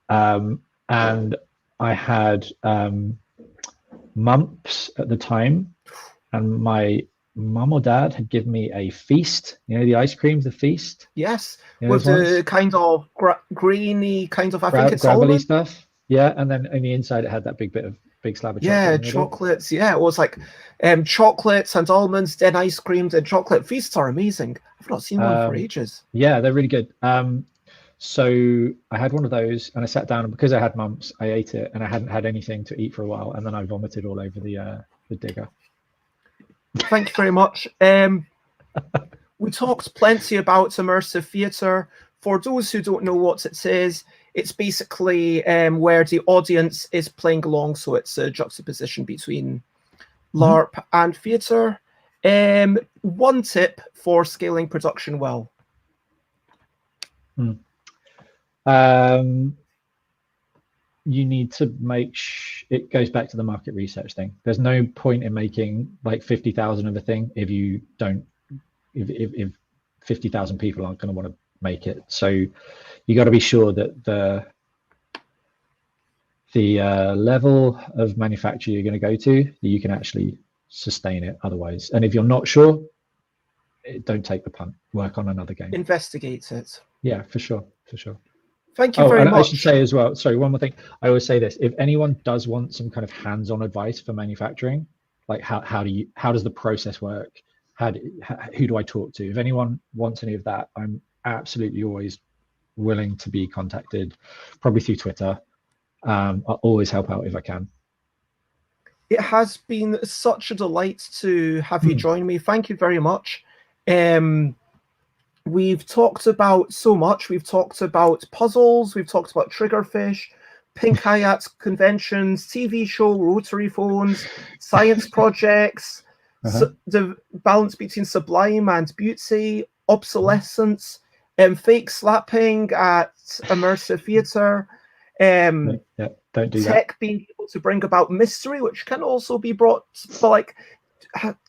and I had mumps at the time, and my mum or dad had given me a feast. You know, the ice creams, the feast. Yes, you know, with the kind of grainy kind of, I think it's gravelly stuff. Yeah, and then on the inside it had that big slab of chocolate. Yeah, chocolates. Yeah, it was like chocolates and almonds, then ice cream, then chocolate. Feasts are amazing. I've not seen one for ages. Yeah, they're really good. So I had one of those, and I sat down, and because I had mumps, I ate it, and I hadn't had anything to eat for a while, and then I vomited all over the digger. Thank you very much. We talked plenty about immersive theatre. For those who don't know what it is, it's basically where the audience is playing along, so it's a juxtaposition between LARP and theatre. One tip for scaling production well. You need to make it goes back to the market research thing. There's no point in making like 50,000 of a thing if you don't, if 50,000 people aren't going to want to make it. So you got to be sure that the level of manufacture you're going to go to, that you can actually sustain it otherwise. And if you're not sure, don't take the punt. Work on another game. Investigate it. Yeah, for sure. Thank you very much. I should say as well, sorry, one more thing. I always say this: if anyone does want some kind of hands-on advice for manufacturing, like how does the process work? Who do I talk to? If anyone wants any of that, I'm absolutely always willing to be contacted, probably through Twitter. I'll always help out if I can. It has been such a delight to have you join me. Thank you very much. We've talked about so much. We've talked about puzzles. We've talked about Triggerfish, Pink Hayat conventions, TV show, rotary phones, science projects, the balance between sublime and beauty, obsolescence, fake slapping at immersive theatre, Yeah, don't do that. tech being able to bring about mystery, which can also be brought, but like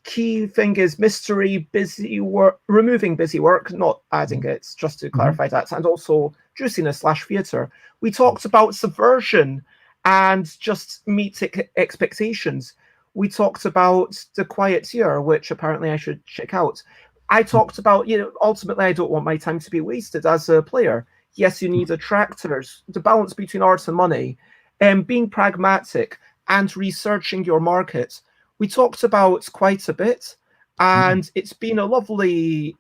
key thing is mystery, busy work, removing busy work, not adding it, just to clarify that, and also juiciness / theatre. We talked about subversion and just meet expectations. We talked about the quiet year, which apparently I should check out. I talked about, ultimately I don't want my time to be wasted as a player. Yes, you need attractors, the balance between art and money, and being pragmatic and researching your market. We talked about quite a bit, and it's been a lovely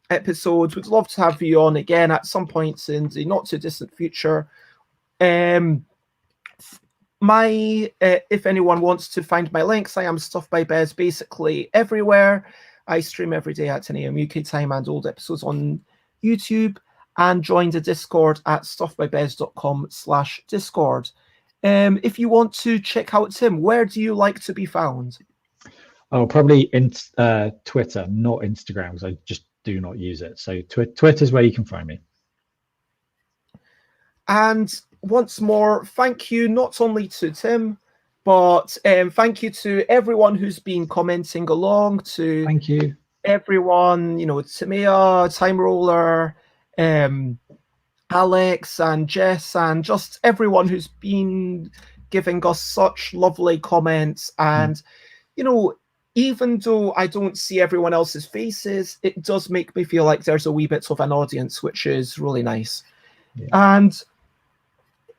episode. We'd love to have you on again at some point in the not too distant future. If anyone wants to find my links, I am Stuff by Bez basically everywhere. I stream every day at 10 a.m. UK time and old episodes on YouTube, and join the Discord at stuffbybez.com/Discord. If you want to check out Tim, where do you like to be found? Oh, probably in Twitter, not Instagram, because I just do not use it. So Twitter is where you can find me. And once more, thank you not only to Tim, but thank you to everyone who's been commenting along. Thank you, everyone. Tamia, Time Roller, Alex, and Jess, and just everyone who's been giving us such lovely comments. And even though I don't see everyone else's faces, it does make me feel like there's a wee bit of an audience, which is really nice. Yeah. And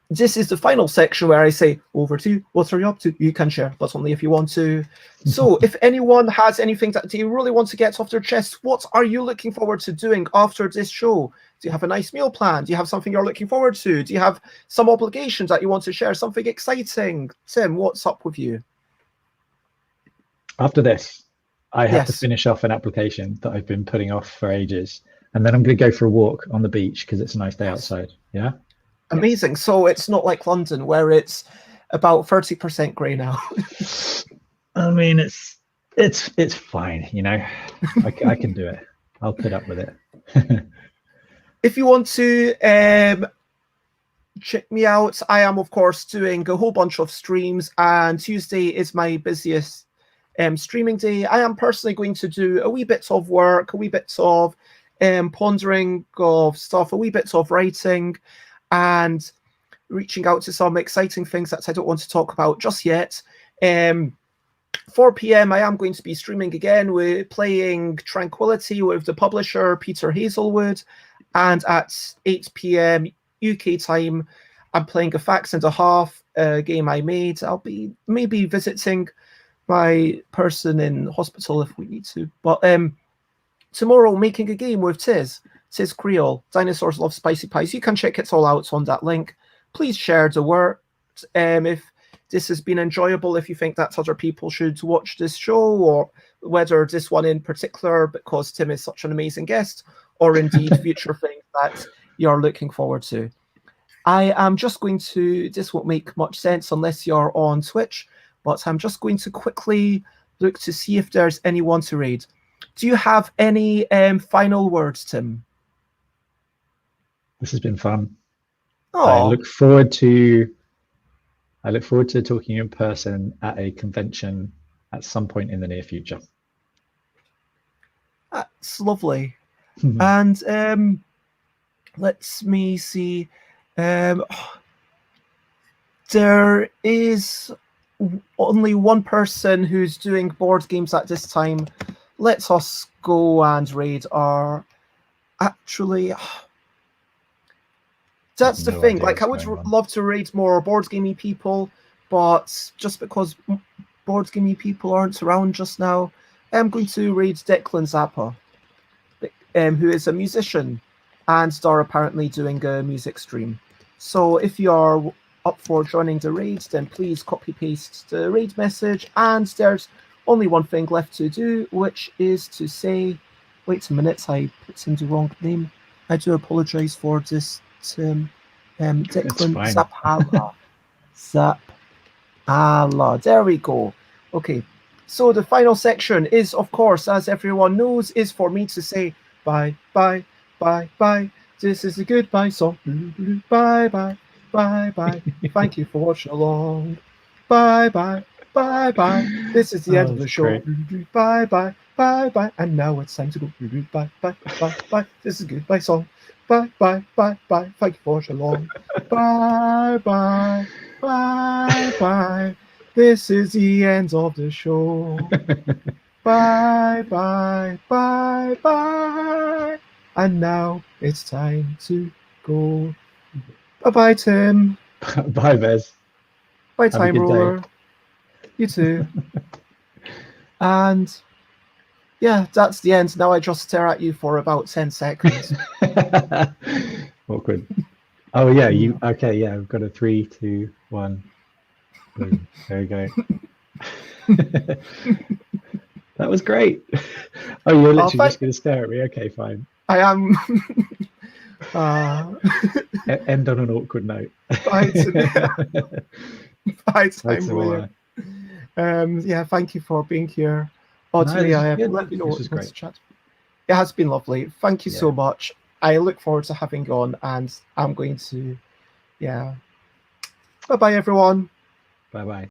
this is the final section where I say, over to you. What are you up to? You can share, but only if you want to. So if anyone has anything that they really want to get off their chest, what are you looking forward to doing after this show? Do you have a nice meal plan? Do you have something you're looking forward to? Do you have some obligations that you want to share? Something exciting? Tim, what's up with you? After this, I have to finish off an application that I've been putting off for ages. And then I'm going to go for a walk on the beach because it's a nice day outside. Yeah. Amazing. So it's not like London where it's about 30% grey now. I mean, it's fine. I can do it. I'll put up with it. If you want to check me out, I am, of course, doing a whole bunch of streams, and Tuesday is my busiest streaming day. I am personally going to do a wee bit of work, a wee bit of pondering of stuff, a wee bit of writing, and reaching out to some exciting things that I don't want to talk about just yet. 4 p.m. I am going to be streaming again. We're playing Tranquility with the publisher Peter Hazelwood, and at 8 p.m. UK time, I'm playing a Facts and a Half, a game I made. I'll be maybe visiting my person in hospital if we need to. But tomorrow, making a game with Tiz Creole. Dinosaurs Love Spicy Pies. You can check it all out on that link. Please share the word. If this has been enjoyable, if you think that other people should watch this show, or whether this one in particular, because Tim is such an amazing guest, or indeed future things that you're looking forward to. I am just going to, this won't make much sense unless you're on Twitch, but I'm just going to quickly look to see if there's anyone to raid. Do you have any final words, Tim? This has been fun. Aww. I look forward to talking in person at a convention at some point in the near future. That's lovely. And let me see. There is only one person who's doing board games at this time. Let us go and raid our... Actually, that's the thing. Like, I would love to raid more board gamey people, but just because board gamey people aren't around just now, I'm going to raid Declan Zappa, who is a musician, and they're apparently doing a music stream. So if you're up for joining the raid, then please copy paste the raid message, and there's only one thing left to do, which is to say, wait a minute, I put in the wrong name. I do apologize for this, Declan Zapala. Zapala. There we go. Okay. So the final section is, of course, as everyone knows, is for me to say bye, bye, bye, bye. This is a goodbye song. Bye, bye, bye, bye. Thank you for watching along. Bye, bye, bye, bye. This is the end of the that's show. great. Bye, bye, bye, bye. And now it's time to go. Bye, bye, bye, bye. This is a goodbye song. Bye, bye, bye, bye. Thank you for watching along. Bye, bye, bye, bye. This is the end of the show. Bye, bye, bye, bye. And now it's time to go. Bye-bye, Tim. Bye, Bez. Bye, Have a Time good day. Ruler. You too. And yeah, that's the end. Now I just stare at you for about 10 seconds. Awkward. Oh yeah, you okay? Yeah, I've got a 3, 2, 1. Boom. There we go. That was great. Oh, you're literally just going to stare at me. Okay, fine. I am. End on an awkward note. Bye, Time Ruler. Yeah, thank you for being here. Oddly, let me know what you want to chat. It has been lovely. Thank you so much. I look forward to having you on, and I'm going to, yeah. Bye-bye, everyone. Bye-bye.